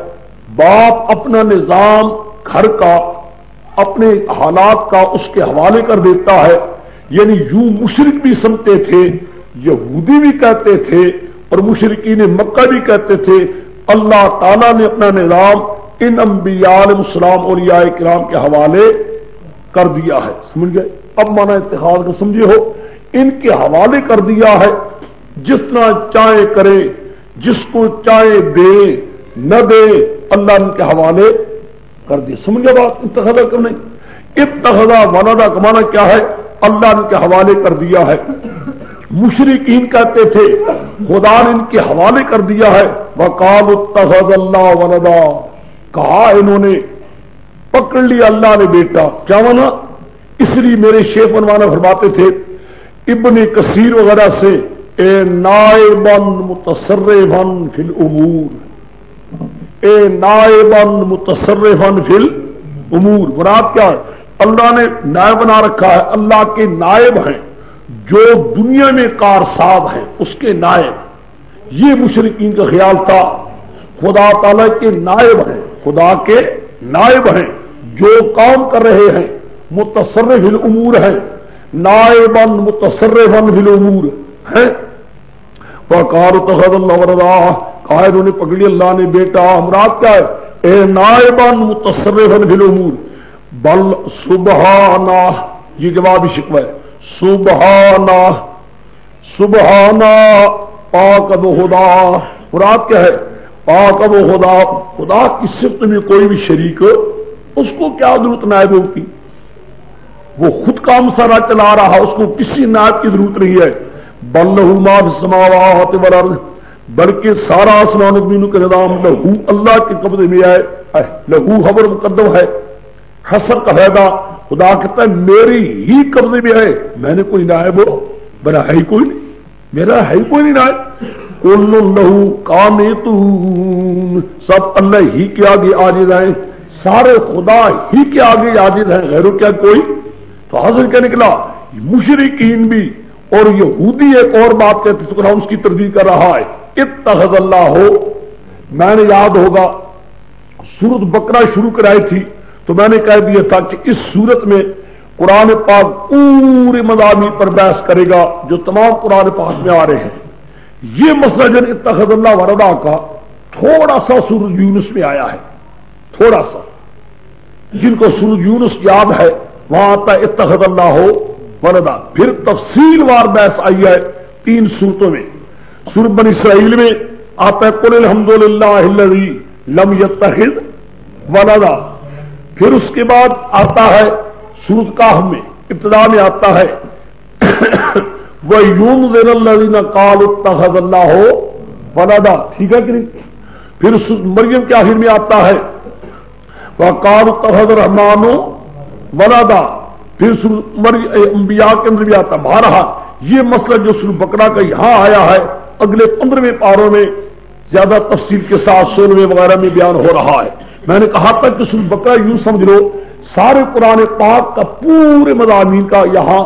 باپ اپنا نظام گھر کا اپنے حالات کا اس کے حوالے کر دیتا ہے، یعنی یوں مشرک بھی سمجھتے تھے، یہودی بھی کہتے تھے اور مشرکین مکہ بھی کہتے تھے اللہ تعالیٰ نے اپنا نظام ان انبیاء علیہ السلام اولیاء کرام کے حوالے کر دیا ہے، سمجھ گئے؟ اب مانا اتخاذ کو سمجھے ہو، ان کے حوالے کر دیا ہے، جس طرح چاہے کرے، جس کو چاہے دے نہ دے، اللہ ان کے حوالے کر دیا، سمجھ گئے بات؟ اتخاذ کرنے اتخاذ ولدا کا مانا کیا ہے، اللہ ان کے حوالے کر دیا ہے، مشرکین کہتے تھے خدا نے ان کے حوالے کر دیا ہے، وقالوا اتخذ اللہ ولدا، کہا انہوں نے پکڑ لیا اللہ نے بیٹا، کیا مانا؟ اس لیے میرے شیخ عنوانہ فرماتے تھے ابن کثیر وغیرہ سے اے نائباً متصرفاً فی الامور، اے نائباً متصرفاً فی الامور، مراد کیا ہے؟ اللہ نے نائب بنا رکھا ہے، اللہ کے نائب ہیں جو دنیا میں کارساز ہے اس کے نائب، یہ مشرکین کا خیال تھا، خدا تعالیٰ کے نائب ہیں، خدا کے نائب ہیں جو کام کر رہے ہیں، متصرف الامور ہیں، نائباً متصرفاً فی الامور ہیں، وقالوا اتخذ اللہ ولدا، کہا انہوں نے پکڑی اللہ نے بیٹا، مراد کیا ہے؟ اے نائباً متصرفاً فی الامور، بل سبحانہ، یہ جوابی شکوہ ہے، سبحانہ، سبحانہ پاک و خدا، مراد کیا ہے؟ پاک و خدا، خدا کی صفت میں کوئی بھی شریک اس کو کیا ضرورت نائبوں کی، وہ خود کام سارا چلا رہا، اس کو کسی نائب کی ضرورت نہیں ہے، بل لہ ما فی السماوات والارض، بلکہ سارا آسمان و زمین کا نظام لہو، اللہ کے قبضے میں ہے، لہو خبر مقدم ہے، حسر کا فائدہ، خدا کہتا ہے میری ہی قبضے میں ہے، میں نے کوئی نائب بنا ہے ہی کوئی نہیں، میرا ہے ہی کوئی نہیں نائب، کل لہو قانتون، سب اللہ ہی کے آگے عاجز ہیں، سارے خدا ہی کے آگے عاجز ہیں، غیروں کیا کوئی، تو حاصل کیا نکلا؟ مشرکین بھی اور یہودی ایک اور بات کہتے ہیں، قرآن اس کی تردید کر رہا ہے، اتخذ اللہ ہو، میں نے یاد ہوگا سورۃ بقرہ شروع کرائی تھی تو میں نے کہہ دیا تھا کہ اس صورت میں قرآن پاک پورے مضامین پر بحث کرے گا جو تمام قرآن پاک میں آ رہے ہیں، یہ مسئلہ جن اتخذ اللہ ولدا کا تھوڑا سا سورۃ یونس میں آیا ہے، تھوڑا سا، جن کو سورۃ یونس یاد ہے وہاں آتا ہے اتخذ اللہ ولدا، پھر تفصیل وار بحث آئی ہے 3 صورتوں میں، سورۃ بنی اسرائیل میں آتا ہے قل الحمدللہ الذی لم یتخذ ولدا، پھر اس کے بعد آتا ہے سورۃ کہف میں ابتدا میں آتا ہے وَيُنذِرَ الَّذِينَ قَالُوا اتَّخَذَ اللَّهُ وَلَدًا، ٹھیک ہے کہ نہیں؟ پھر مریم کے آخر میں آتا ہے وَقَالُوا اتَّخَذَ الرَّحْمَنُ وَلَدًا، پھر انبیاء کے اندر بھی آتا ہے۔ بہرحال یہ مسئلہ جو سورۃ بقرہ کا یہاں آیا ہے اگلے 15ویں پاروں میں زیادہ تفصیل کے ساتھ 16ویں وغیرہ میں بیان ہو رہا ہے۔ میں نے کہا تھا کہ سورۃ بقرہ یوں سمجھ لو سارے قرآن پاک کا پورے مضامین کا یہاں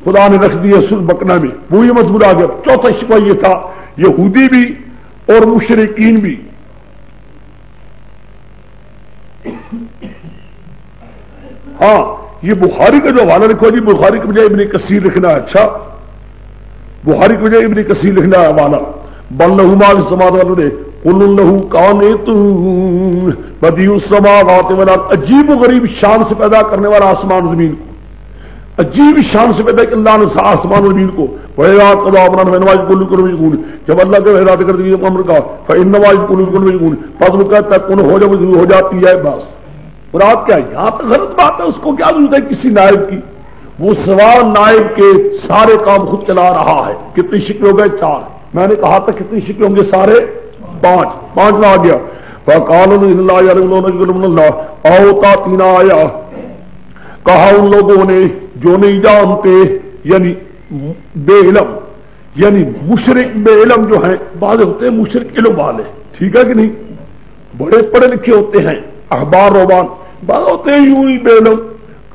خدا نے رکھ دیا سورۃ بقرہ میں، وہ یہ مضمون آ گیا۔ چوتھا شکوہ یہ تھا یہودی بھی اور مشرکین بھی، ہاں یہ بخاری کا جو حوالہ لکھو جی، بخاری کے بجائے ابن کثیر لکھنا ہے، اچھا بخاری کی وجہ ابن کثیر لکھنا ہے حوالہ بل لہو ما فی السماوات والارض قل لہو قانتون بدیع السماوات والارض، عجیب و غریب شان سے پیدا کرنے والا آسمان و زمین کو، عجیب شان سے پیدا کہ اللہ نے آسمان و زمین کو وَإِذَا قَضَىٰ أَمْرًا فَإِنَّمَا يَقُولُ لَهُ كُن فَيَكُونُ، جب اللہ کے ارادہ کر دیا امر کا فَإِنَّمَا يَقُولُ لَهُ كُن فَيَكُونُ، پس وہ کہتا ہے کن ہو جا، وہ ہو جاتی ہے بس۔ مراد کیا ہے؟ یہاں تو غلط بات ہے، اس کو کیا ضرورت ہے کسی نائب کی؟ وہ سوا نائب کے سارے کام خود چلا رہا ہے۔ کتنی شکل ہو گئے؟ 4۔ میں نے کہا تھا کتنی شکل ہوں گے؟ سارے 5 نہ آ گیا۔ فَقَالُوا إِنَّ اللَّهَ يَعْلَمُ مِنَ اللَّهِ اوتا 3 آیا، کہا ان لوگوں نے جو نہیں جانتے، یعنی بے علم، یعنی مشرک بے علم جو ہیں، بعض ہوتے ہیں مشرک علم والے، ٹھیک ہے کہ نہیں، بڑے پڑھے لکھے ہوتے ہیں احبار روبان، بعض ہوتے ہیں یوں ہی بے علم۔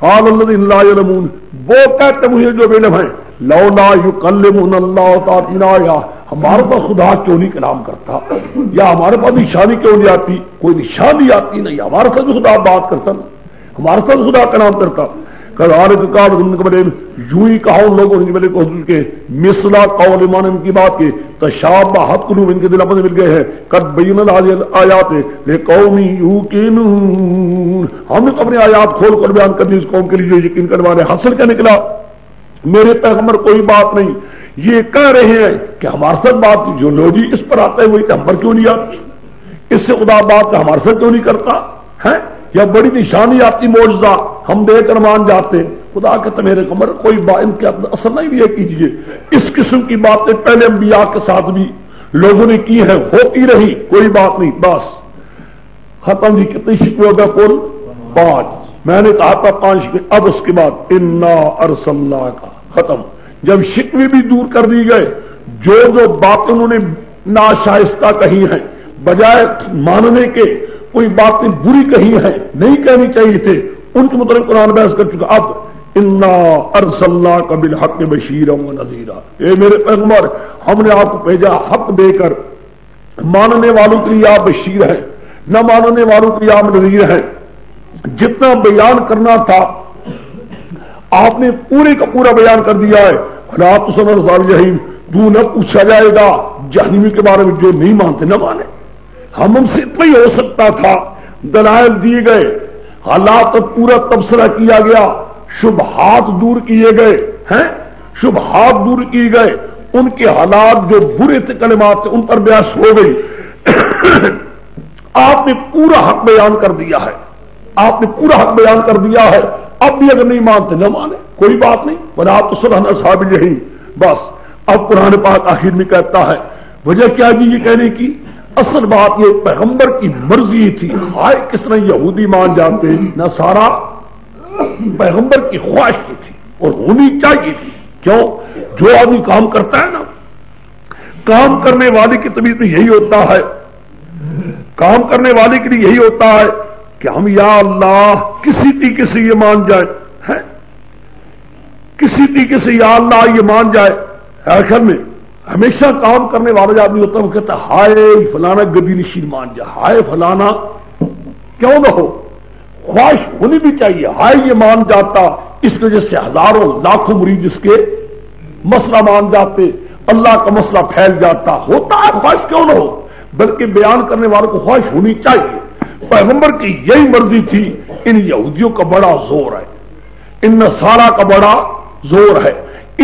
قال الذين لا يعلمون، وہ کہتے مجھے جو بے علم ہیں، لولا يكلمنا الله تعالى، ہمارے پاس خدا کیوں نہیں کلام کرتا، یا ہمارے پاس نشانی کیوں نہیں آتی، کوئی نشانی آتی نہیں، ہمارے ساتھ خدا بات کرتا نا، ہمارے ساتھ خدا کلام کرتا۔ یوں ہی کہا ان لوگوں نے کے مثلا قول ایمان ان کی بات کے تشابہت قلوب ان کے دل اپنے مل گئے ہیں، قد بین الآیات لقوم یوقنون، ہم نے اپنے آیات کھول کر بیان کر دی اس قوم کے لیے جو یقین کرنے والے۔ حاصل کیا نکلا؟ میرے پیغمبر کوئی بات نہیں، یہ کہہ رہے ہیں کہ ہمارے ساتھ بات کی جو لوگ اس پر آتا ہے وہی ہم پر کیوں نہیں آتی، اس سے خدا بات کا ہمارے ساتھ کیوں نہیں کرتا ہے، یا بڑی نشانی آتی معجزہ ہم دے کر مان جاتے۔ خدا کہتا میرے پیغمبر کوئی بات ان کے اثر نہیں بھی کیجیے، اس قسم کی باتیں پہلے انبیاء کے ساتھ بھی لوگوں نے کی ہیں، ہوتی رہی، کوئی بات نہیں، بس ختم۔ جی کتنی شکوے ہوگا؟ کل 5۔ میں نے کہا تھا 5 شکوے، اب اس کے بعد انا ارسلنا کا ختم۔ جب شکوے بھی دور کر دی گئے، جو باتیں انہوں نے ناشائستہ کہی ہیں، بجائے ماننے کے کوئی باتیں بری کہی ہیں، نہیں کہنی چاہیے تھے، ان کے مطابق قرآن بحث کر چکا۔ اب انا ارسلناک بالحق بشیرا ونذیرا، اے میرے پیغمبر ہم نے آپ کو بھیجا حق دے کر، ماننے والوں کے لیے آپ بشیر ہیں، نہ ماننے والوں کے لیے آپ نذیر ہیں۔ جتنا بیان کرنا تھا آپ نے پورے کا پورا بیان کر دیا ہے۔ لا تسأل عن أصحاب الجحیم، تو نہ پوچھا جائے گا جہنمی کے بارے میں جو نہیں مانتے نہ مانے۔ ہم سے اتنا ہی ہو سکتا تھا، دلائل دیے گئے، حالات پورا تبصرہ کیا گیا، شبہات دور کیے گئے ہیں، شبہات دور کیے گئے، ان کے حالات جو برے تھے کلمات تھے ان پر بحث ہو گئی۔ آپ نے پورا حق بیان کر دیا ہے، آپ نے پورا حق بیان کر دیا ہے، اب بھی اگر نہیں مانتے نہ مانے، کوئی بات نہیں۔ وَلَا تُسْأَلْ عَنْ أَصْحَابِ الْجَحِيمِ، بس اب قرآن پاک آخر میں کہتا ہے وجہ کیا جی یہ کہنے کی؟ اصل بات یہ پیغمبر کی مرضی تھی، ہائے کس طرح یہودی مان جاتے، نصارا پیغمبر کی خواہش کی تھی اور ہونی چاہیے تھی۔ کیوں؟ جو آدمی کام کرتا ہے نا، کام کرنے والے کی طبیعت میں یہی ہوتا ہے، کام کرنے والے کے لیے یہی ہوتا ہے کہ ہم یا اللہ کسی طریقے سے یہ مان جائے، کسی طریقے سے یا اللہ یہ مان جائے۔ آخر میں ہمیشہ کام کرنے والا آدمی ہوتا ہے، وہ کہتا ہے ہائے فلانا گدی نشین مان جائے، ہائے فلانا کیوں نہ ہو، خواہش ہونی بھی چاہیے، ہائے یہ مان جاتا، اس وجہ سے ہزاروں لاکھوں مرید اس کے مسئلہ مان جاتے، اللہ کا مسئلہ پھیل جاتا، ہوتا ہے خواہش کیوں نہ ہو، بلکہ بیان کرنے والوں کو خواہش ہونی چاہیے۔ پیغمبر کی یہی مرضی تھی۔ ان یہودیوں کا بڑا زور ہے، ان نصارا کا بڑا زور ہے،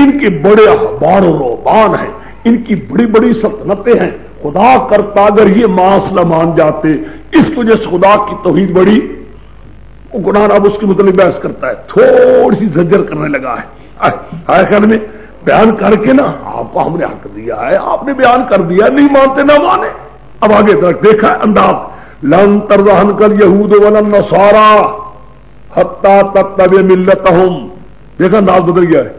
ان کے بڑے احبار و رہبان ہیں، ان کی بڑی بڑی سلطنتیں ہیں۔ خدا کرتا اگر یہ مسئلہ مان جاتے، اس کی وجہ سے خدا کی توحید بڑی، قرآن اب اس کے متعلق بحث کرتا ہے، تھوڑی سی زجر کرنے لگا ہے۔ آخر میں بیان کر کے نا آپ کو ہم نے حق دیا ہے، آپ نے بیان کر دیا، نہیں مانتے نہ مانے۔ اب آگے تک دیکھا انداز، لن ترضى عنك اليهود ولا النصارى حتى تتبع ملتهم، دیکھا انداز بدل گیا ہے،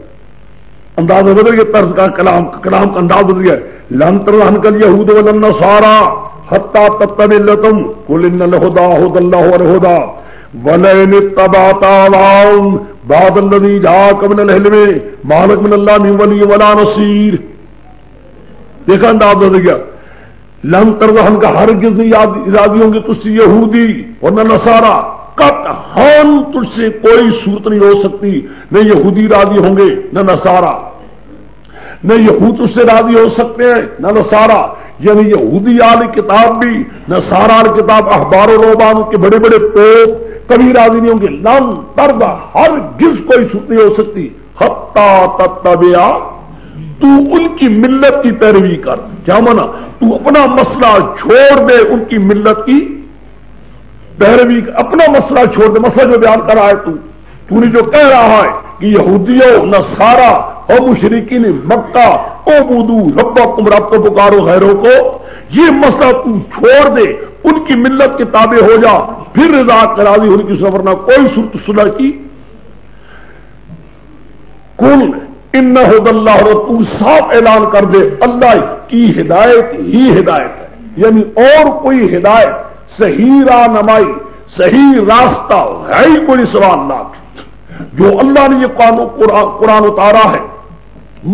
انداز بدل گیا، طرز کا کلام کا انداز بدل گیا ہے۔ لن ترضى عنك اليهود ولا النصارى حتى تتبع ملتهم قل ان الهدى هدى الله والهدى ولئن اتبعت اهواءهم بعد الذي جاءك من العلم ما لك من الله من ولي ولا نصير۔ دیکھا انداز بدل گیا، لن ترضى عنك ہرگز نہیں راضی ہوں گے تجھ سے یہودی اور نہ نصارا، قطعاً تجھ سے کوئی صورت نہیں ہو سکتی، نہ یہودی راضی ہوں گے نہ نصارا، نہ یہود اس سے راضی ہو سکتے ہیں نہ نصارا، یعنی یہودی آل کتاب بھی، نصارا آل کتاب احبار و رہبان کے بڑے بڑے پوپ کبھی راضی نہیں ہوں گے. لن ترضی، ہرگز کوئی چھوٹ نہیں ہو سکتی، حتی تتبع، تو ان کی ملت کی پیروی کر. کیا مانا؟ تو اپنا مسئلہ چھوڑ دے، ان کی ملت کی پیروی، اپنا مسئلہ چھوڑ دے. مسئلہ جو بیان کر رہا ہے تو نے جو کہہ رہا ہے کہ یہودیوں، نصارا اور مشرکین مکہ اعبدوا ربکم، رب کو پکارو غیروں کو، یہ مسئلہ تو چھوڑ دے، ان کی ملت کے تابع ہو جا، پھر رضا راضی ہونے کی صورت نہ کوئی صورت صلح کی. کل ان ہدی اللہ، تو صاف اعلان کر دے اللہ کی ہدایت ہی ہدایت ہے، یعنی اور کوئی ہدایت، صحیح رہنمائی، صحیح راستہ ہے ہی کوئی سوا اللہ کا. جو اللہ نے یہ قرآن اتارا ہے،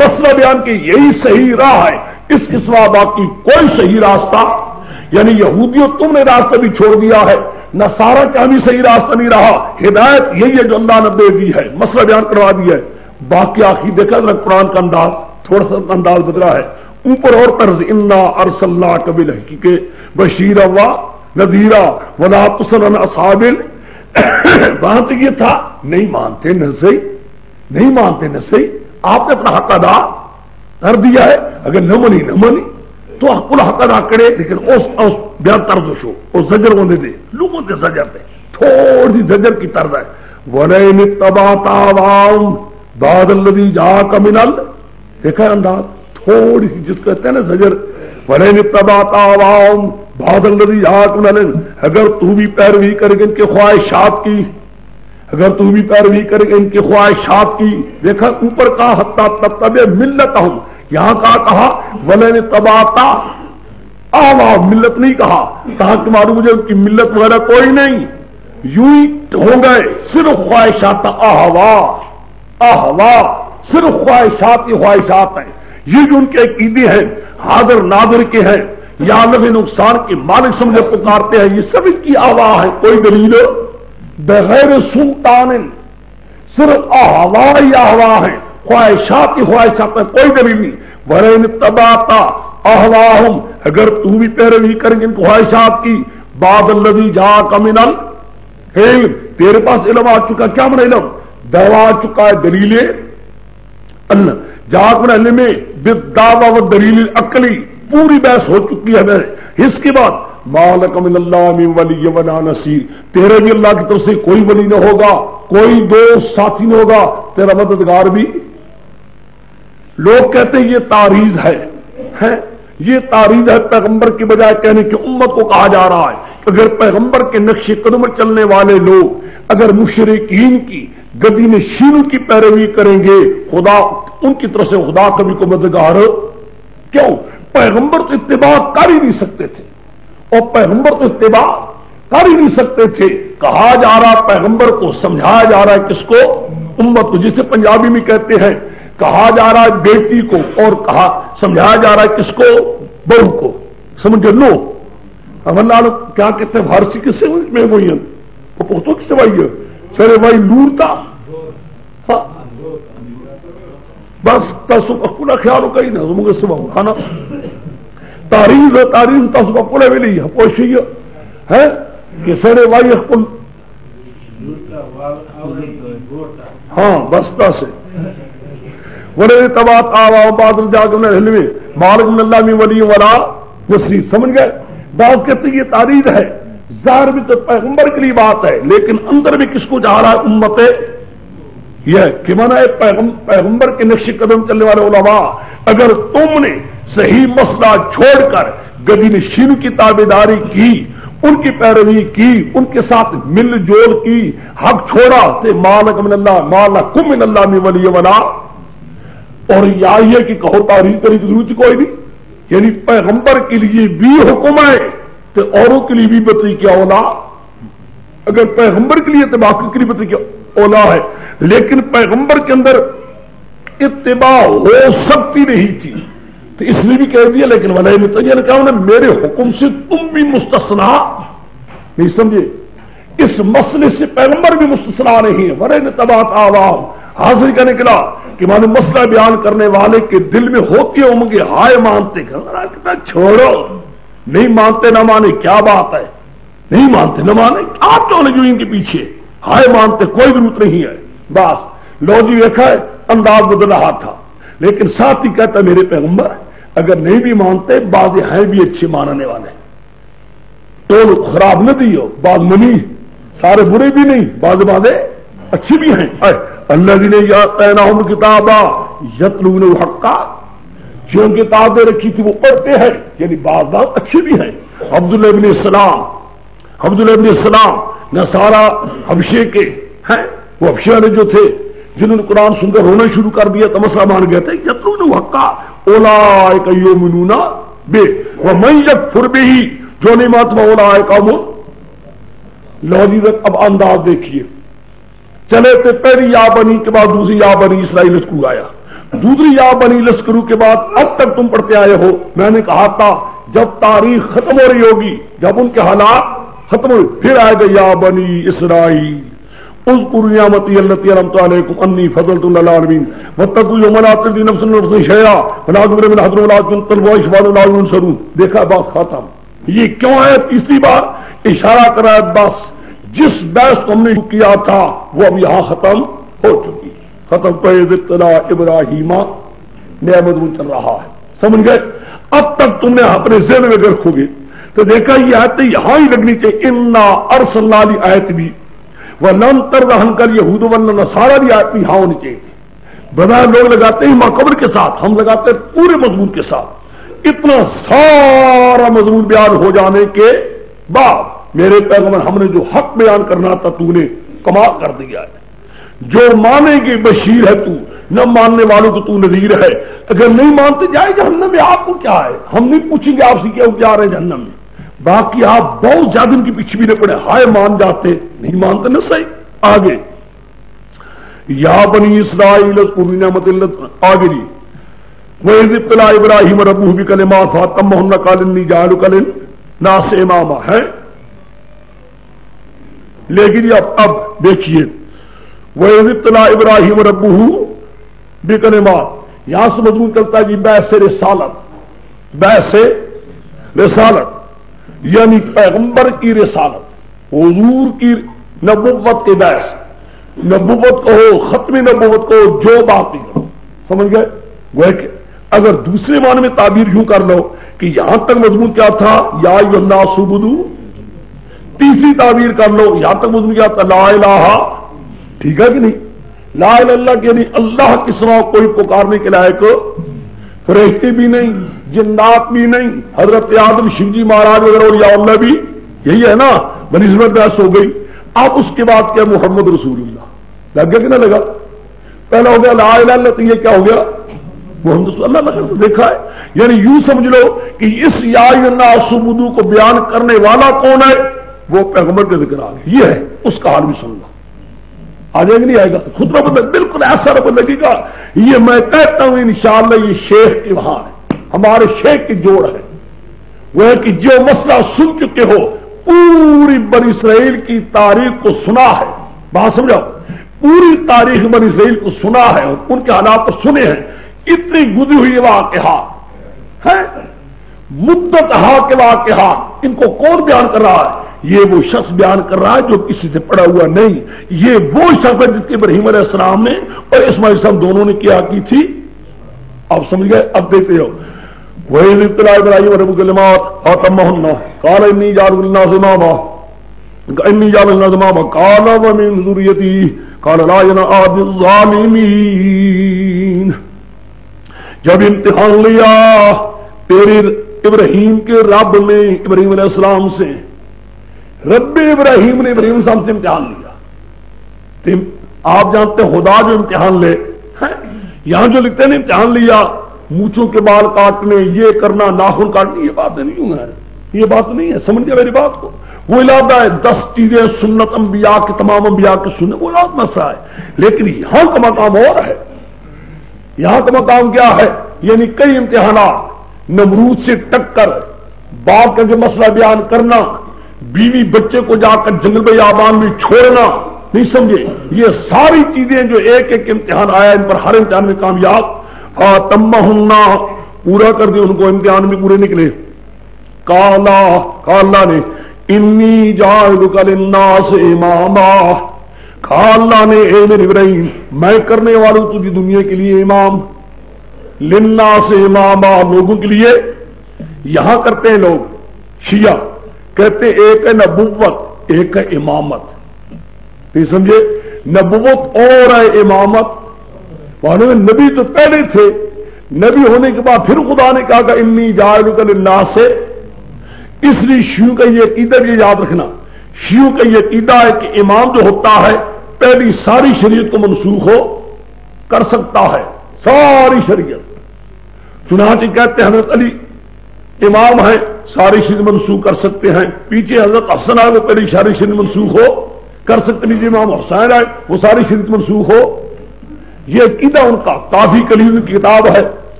مسئلہ بیان کہ یہی صحیح راہ ہے، اس کے سوا باقی کوئی صحیح راستہ، یعنی یہودیوں تم نے راستہ بھی چھوڑ دیا ہے، نصارہ کا بھی صحیح راستہ نہیں رہا، ہدایت یہی ہے جو اللہ نے دے دی ہے، مسئلہ بیان کروا دیا ہے. باقی آخری دیکھا ذرا قرآن کا انداز، تھوڑا سا انداز بدلا ہے، اوپر اور طرز، انا ارسلناک بالحق بشیرا و نذیرا ولا تسأل عن اصحاب، وہاں تک یہ تھا. نہیں مانتے نہ صحیح، نہیں مانتے نہ صحیح، آپ نے اپنا حق ادا کر دیا ہے، اگر نہ منی نہ منی تو اپنا حق ادا کرے. لیکن اس بیان طرز شو اس زجر ہونے دے، لوگوں سے زجر دے، تھوڑی زجر کی طرز ہے. وَلَئِنِ اتَّبَعْتَ أَهْوَاءَهُمْ بَعْدَ الَّذِي جَاءَكَ مِنَ دیکھا انداز، تھوڑی سی جس کو کہتے ہیں نا زجر. وَلَئِنِ اتَّبَعْتَ أَهْوَاءَهُمْ بَعْدَ الَّذِي جَاءَكَ مِنَ، اگر تو بھی پیروی کرے گا ان کے خواہشات کی، اگر تو بھی پیروی کرے گا ان کی خواہشات کی. دیکھا اوپر کہا حتی تتبع ملتہم، یہاں کہا وَلَئِنِ اتَّبَعْتَ أَهْوَاءَهُمْ، ملت نہیں کہا کہ معلوم مجھے ان کی ملت وغیرہ کوئی نہیں، یوں ہی ہو گئے صرف خواہشات. احوا صرف خواہشات ہی خواہشات ہیں. یہ جو ان کے عقیدے ہیں حاضر ناظر کے ہیں یا نفع نقصان کے مالک سمجھے پکارتے ہیں، یہ سب ان کی آوا ہے، کوئی دلیل بغیر سلطان، صرف احوا ہی احوا ہیں، خواہشات ہی خواہشات ہیں، کوئی دلیل نہیں. وَلَئِنِ اتَّبَعْتَ أَهْوَاءَهُمْ، اگر تو بھی پیروی کریں گے ان خواہشات کی، بَعْدَ الَّذِي جَاءَكَ مِنَ الْعِلْمِ، تیرے پاس علم آ چکا. کیا من علم؟ دعویٰ آ چکا ہے، دلیل اللہ جاءَكَ مِنَ الْعِلْمِ بِالدَّعْوَى وَالدَّلِيلِ الْعَقْلِ، پوری بحث ہو چکی ہے. اس کے بعد مَا لَكَ مِنَ اللَّهِ مِن وَلِيٍّ وَلَا نَصِيرٍ، تیرے بھی اللہ کی طرف سے کوئی ولی نہ ہوگا، کوئی دوست ساتھی نہ ہوگا، تیرا مددگار بھی. لوگ کہتے ہیں یہ تعریض ہے، یہ تعریض ہے پیغمبر کی بجائے کہنے کہ امت کو کہا جا رہا ہے کہ اگر پیغمبر کے نقش قدم پر چلنے والے لوگ اگر مشرکین کی گدی نشینوں کی پیروی کریں گے، خدا ان کی طرف سے خدا کبھی کو مددگار. کیوں؟ پیغمبر تو اتباع کر ہی نہیں سکتے تھے، اور پیغمبر تو اتباع کر ہی نہیں سکتے تھے. کہا جا رہا پیغمبر کو، سمجھایا جا رہا ہے کس کو؟ امت کو، جسے پنجابی میں کہتے ہیں کہا جا رہا ہے بیٹی کو، اور کہا سمجھایا جا رہا ہے کس کو؟ بہو کو. سمجھ لو اللہ کیا کہتے ہیں فارسی کس سے میں وہی ہے وہ پختو کس سے بھائی ہے سر بھائی نور تھا. بس تصف اکولا خیال ہو کئی نہ مگر سے کھانا تاریخ تاریخ تصف اکولا بھی نہیں ہے پوشی ہے کہ سر بھائی اکل ہاں بستا سے ورے تبات آوا بادل جاگم نے حلوے مالک من اللہ میں ولی ولا نصری. سمجھ گئے؟ بعض کہتے ہیں یہ تعریض ہے، ظاہر بھی تو پیغمبر کے لیے بات ہے، لیکن اندر بھی کس کو چاہ رہا ہے؟ امت یہ کہ مانا ہے پیغمبر کے نقش قدم چلنے والے علماء، اگر تم نے صحیح مسئلہ چھوڑ کر گدی نشین کی تابعداری کی، ان کی پیروی کی، ان کے ساتھ مل جول کی، حق چھوڑا تو مالک من اللہ مالکم من اللہ میں ولی ولا. اور یہ کہ کہو تعریف کرنے کی ضرورت کوئی نہیں، یعنی پیغمبر کے لیے بھی حکم ہے تو اوروں کے لیے بھی بطری کیا اولا. اگر پیغمبر کے لیے تو باقی کے لیے بطری کیا اولا ہے، لیکن پیغمبر کے اندر اتباع ہو سکتی نہیں تھی تو اس لیے بھی کہہ دیا. لیکن ولی نے کہا میرے حکم سے تم بھی مستثنا نہیں. سمجھے؟ اس مسئلے سے پیغمبر بھی مستثنا نہیں ہے. ولی نے تبات آوا حاضر کرنے کے لیے کہ مانو مسئلہ بیان کرنے والے کے دل میں ہوتی ہے امنگ ہائے مانتے کہتا چھوڑو نہیں مانتے نہ مانے کیا بات ہے نہیں مانتے نہ مانے آپ کیوں لگی ان کے پیچھے ہائے مانتے کوئی ضرورت نہیں ہے بس لو جی دیکھا ہے انداز بدل رہا تھا لیکن ساتھ ہی کہتا میرے پیغمبر اگر نہیں بھی مانتے بعض ہیں بھی اچھے ماننے والے تو خراب نہ دیو بعض منی سارے برے بھی نہیں بعض باتیں اچھی بھی ہیں اللہ نے یاتیناہم کتابا یتلون الحق جو کتاب دے رکھی تھی وہ پڑھتے ہیں یعنی بعض بات اچھے بھی ہیں عبداللہ ابن السلام نصارہ حبشے کے ہیں وہ حبشے والے جو تھے جنہوں نے قرآن سن کر رونا شروع کر دیا تو مسئلہ مان گئے تھے یتلون الحق اولئک یؤمنون بہ ومن یکفر بہ جو نہیں مانتا اولئک هم لوزی اب انداز دیکھیے چلے تھے پہلی یا بنی کے بعد دوسری یا بنی اسرائیل لشکر آیا دوسری یا بنی لشکروں کے بعد اب تک تم پڑھتے آئے ہو میں نے کہا تھا جب تاریخ ختم ہو رہی ہوگی جب ان کے حالات ختم ہو پھر آئے گا یا بنی اسرائیل اذکروا نعمتی التی انعمت علیکم انی فضلتکم علی العالمین واتقوا یوما لا تجزی نفس عن نفس شیئا ولا تقبل منها عدل ولا تنصروا وشفاعة لا ينصرون دیکھا بات ختم یہ کیوں ہے تیسری بار اشارہ کرا ہے بس جس بحث کو ہم نے کیا تھا وہ اب یہاں ختم ہو چکی ختم تو ابتلا ابراہیم نعمت چل رہا ہے سمجھ گئے اب تک تم نے اپنے ذہن میں رکھو گے تو دیکھا یہ آیت یہاں ہی لگنی چاہیے انا ارسلنا لی آیت بھی ولن ترضى عنك اليهود والنصارى بھی آیت یہاں ہونی چاہیے بدائے لوگ لگاتے ہیں ماں قبر کے ساتھ ہم لگاتے ہیں پورے مضمون کے ساتھ اتنا سارا مضمون بیان ہو جانے کے بعد میرے پیغمبر ہم نے جو حق بیان کرنا تھا تو نے کمال کر دیا ہے جو مانے گی بشیر ہے تو نہ ماننے والوں کو تو نذیر ہے اگر نہیں مانتے جائے جہنم میں آپ کو کیا ہے ہم نہیں پوچھیں گے آپ سے کیا جا رہے ہیں جہنم میں باقی آپ بہت زیادہ ان کے پیچھے بھی نہ پڑے ہائے مان جاتے نہیں مانتے نہ صحیح آگے یا بنی اسرائیل اذکروا نعمت اللہ آگے جی وَإِذِ ابْتَلَىٰ إِبْرَاهِيمَ رَبُّهُ بِكَلِمَاتٍ فَأَتَمَّهُنَّ قَالَ إِنِّي جَاعِلُكَ لِلنَّاسِ إِمَامًا ہے لیکن اب دیکھیے وَإِذِ ابْتَلَىٰ إِبْرَاهِيمَ رَبُّهُ بِكَلِمَاتٍ یہاں سے مضمون کرتا ہے جی بحث رسالت یعنی پیغمبر کی رسالت حضور کی نبوت کے بحث نبوت کو ختم نبوت کو جو بات نہیں کرو سمجھ گئے وہ کہ اگر دوسرے معنی میں تعبیر یوں کر لو کہ یہاں تک مضمون کیا تھا یا ایھا الناس اعبدوا تیسری تعبیر کر لو یہاں تک مضمون کیا تھا لا الہ ٹھیک ہے کہ نہیں لا الہ اللہ کے نہیں اللہ کے سوا کوئی پکارنے کے لائق فرشتے بھی نہیں جنات بھی نہیں حضرت آدم شیو جی مہاراج وغیرہ اولیاء اللہ بھی یہی ہے نا بنسبت بحث ہو گئی اب اس کے بعد کیا محمد رسول اللہ لگ گیا کہ نہ لگا پہلا ہو گیا لا الہ الا اللہ یہ کیا ہو گیا محمد رسول اللہ لگا دیکھا ہے یعنی یوں سمجھ لو کہ اس یا ایھا الناس اعبدوا کو بیان کرنے والا کون ہے وہ پیغمبر کا ذکر آ گیا یہ ہے اس کا حال بھی سن لو آ جائے گا نہیں آئے گا خطبہ بدل بالکل ایسا رب لگے گا یہ میں کہتا ہوں انشاءاللہ یہ شیخ کے وہاں ہے ہمارے شیخ کی جوڑ ہے وہ ہے کہ جو مسئلہ سن چکے ہو پوری بنی اسرائیل کی تاریخ کو سنا ہے بات سمجھو پوری تاریخ بنی اسرائیل کو سنا ہے ان کے حالات کو سنے ہیں اتنی گزری ہوئی واقعات ہیں مدت کے واقعات ان کو کون بیان کر رہا ہے یہ وہ شخص بیان کر رہا ہے جو کسی سے پڑا ہوا نہیں یہ وہ شخص ہے جس کے ابراہیم علیہ السلام نے اور اسماعیل السلام دونوں نے کیا کی تھی اب سمجھ گئے اب دیکھتے ہو وَإِذِ ابْتَلَىٰ إِبْرَاهِيمَ رَبُّهُ بِكَلِمَاتٍ فَأَتَمَّهُنَّ قَالَ إِنِّي جَاعِلُكَ لِلنَّاسِ إِمَامًا قَالَ وَمِن ذُرِّيَّتِي قَالَ لَا يَنَالُ عَهْدِي الظَّالِمِينَ جب امتحان لیا تیرے ابراہیم کے رب نے ابراہیم علیہ السلام سے رب ابراہیم نے ابراہیم السلام سے امتحان لیا آپ جانتے ہیں خدا جو امتحان لے یہاں جو لکھتے ہیں امتحان لیا مونچھوں کے بال کاٹنے یہ کرنا ناخن کاٹنے یہ بات نہیں ہے یہ بات نہیں ہے سمجھ گیا میری بات کو وہ ارادہ ہے 10 چیزیں سنت انبیاء کے تمام انبیاء کے سنت وہ یاد مسئلہ ہے لیکن یہاں کا مقام اور ہے یہاں کا مقام کیا ہے یعنی کئی امتحانات نمرود سے ٹکر باپ کا جو مسئلہ بیان کرنا بیوی بچے کو جا کر جنگل بیابان میں چھوڑنا نہیں سمجھے؟ یہ ساری چیزیں جو ایک ایک امتحان آیا ان پر ہر امتحان میں کامیاب تمہنہ پورا کر دیا ان کو امتحان میں پورے نکلے کالا نے انی جاعلک للناس اماما اللہ نے اے میرے ابراہیم میں کرنے والوں تجھے دنیا کے لیے امام للناس اماما لوگوں کے لیے یہاں کرتے ہیں لوگ شیعہ کہتے ایک ہے نبوت ایک ہے امامت نہیں سمجھے نبوت اور ہے امامت میں نبی تو پہلے تھے نبی ہونے کے بعد پھر خدا نے کہا کہ انی جاعلک للناس سے اس لیے شیعوں کا یہ عقیدہ بھی یاد رکھنا شیعوں کا یہ عقیدہ ہے کہ امام جو ہوتا ہے پہلی ساری شریعت کو منسوخ ہو کر سکتا ہے ساری شریعت چنانچہ کہتے ہیں حضرت علی امام ہیں ساری شریعت منسوخ کر سکتے ہیں پیچھے حضرت حسن آئے وہ پہلی ساری شریعت منسوخ ہو کر سکتے نیچے امام حسین آئے وہ ساری شریعت منسوخ ہو یہ عقیدہ ان کا کافی کلیم کی کتاب ہے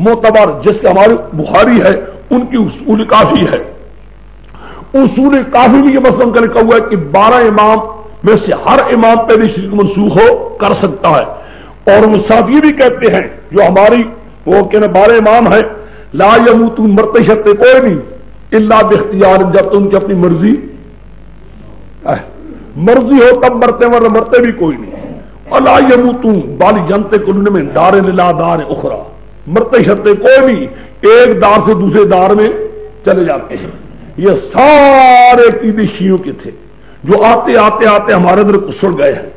معتبر جس کا ہمارے بخاری ہے ان کی اصول کافی ہے اصول کافی بھی یہ مسئلہ کا لکھا ہوا ہے کہ 12 امام میں سے ہر امام پہلی شریعت منسوخ ہو کر سکتا ہے اور وہ ساتھ یہ بھی کہتے ہیں جو ہماری وہ کہنا 12 امام ہیں لا یموتون مرتے شرتے کوئی نہیں الا باختیار جب تو ان کی اپنی مرضی ہو تب مرتے ورنہ مرتے بھی کوئی نہیں اور لا یموتون بالی جنتے کلن میں دار لا دار اخرى مرتے شرتے کوئی نہیں ایک دار سے دوسرے دار میں چلے جاتے ہیں یہ سارے عقیدے شیعوں کے تھے جو آتے آتے آتے ہمارے اندر کسڑ گئے ہیں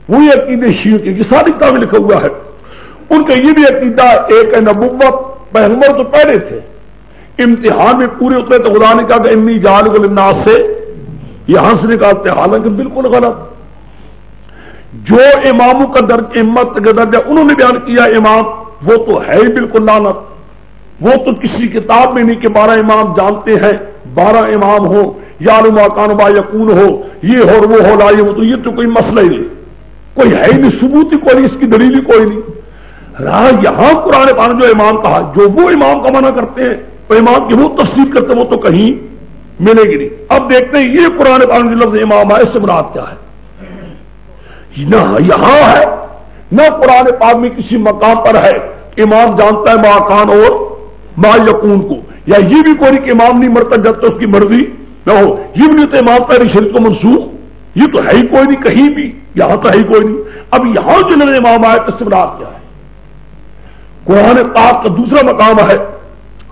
وہی عقیدے شیعوں کے یہ ساری کتابیں لکھا ہوا ہے ان کا یہ بھی عقیدہ ایک ہے نبوت پیغمبر تو پہلے تھے امتحان میں پورے اترے تو خدا نے کہا کہ انی جاعلک للناس سے یہاں سے نکالتے حالانکہ بالکل غلط جو اماموں کا درجہ امت کا درجہ انہوں نے بیان کیا امام وہ تو ہے ہی بالکل لعنت وہ تو کسی کتاب میں نہیں کہ 12 امام جانتے ہیں 12 امام ہو یا ما کان ما یکون ہو یہ ہو وہ ہو لا یہ تو کوئی مسئلہ ہی نہیں کوئی ہے ہی نہیں ثبوت ہی کوئی نہیں اس کی دلیل ہی کوئی نہیں یہاں قرآن پاک جو امام کہا جو وہ امام کا منع کرتے ہیں وہ امام کی وہ تفسیر کرتے ہیں وہ تو کہیں ملے گی نہیں اب دیکھتے ہیں یہ قرآن پاک جو لفظ امام ہے اس سے مراد کیا ہے نہ یہاں ہے نہ قرآن پاک میں کسی مقام پر ہے امام جانتا ہے ما کان اور ما یکون کو یا یہ بھی کوئی کہ امام نہیں مرتا جب تک اس کی مرضی نہ ہو یہ بھی نہیں تو امام پہلی شریعت کو منسوخ یہ تو ہے ہی کوئی نہیں کہیں بھی یہاں تو ہے ہی کوئی نہیں اب یہاں جو نئے امام آئے اس سے مراد کیا ہے قرآن پاک کا دوسرا مقام ہے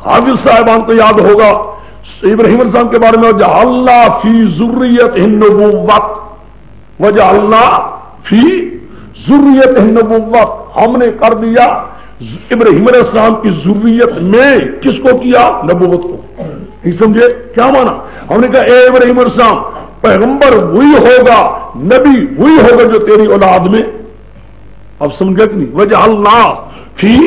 حافظ صاحبان کو یاد ہوگا ابراہیم علیہ السلام کے بارے میں وجعلنا فی ذریتہ النبوۃ وجعلنا فی ذریتہ النبوۃ ہم نے کر دیا ابراہیم علیہ السلام کی ذریت میں کس کو کیا نبوت کو نہیں سمجھے کیا مانا ہم نے کہا اے ابراہیم علیہ السلام پیغمبر وہی ہوگا نبی وہی ہوگا جو تیری اولاد میں اب سمجھے کہ نہیں وجعلنا فی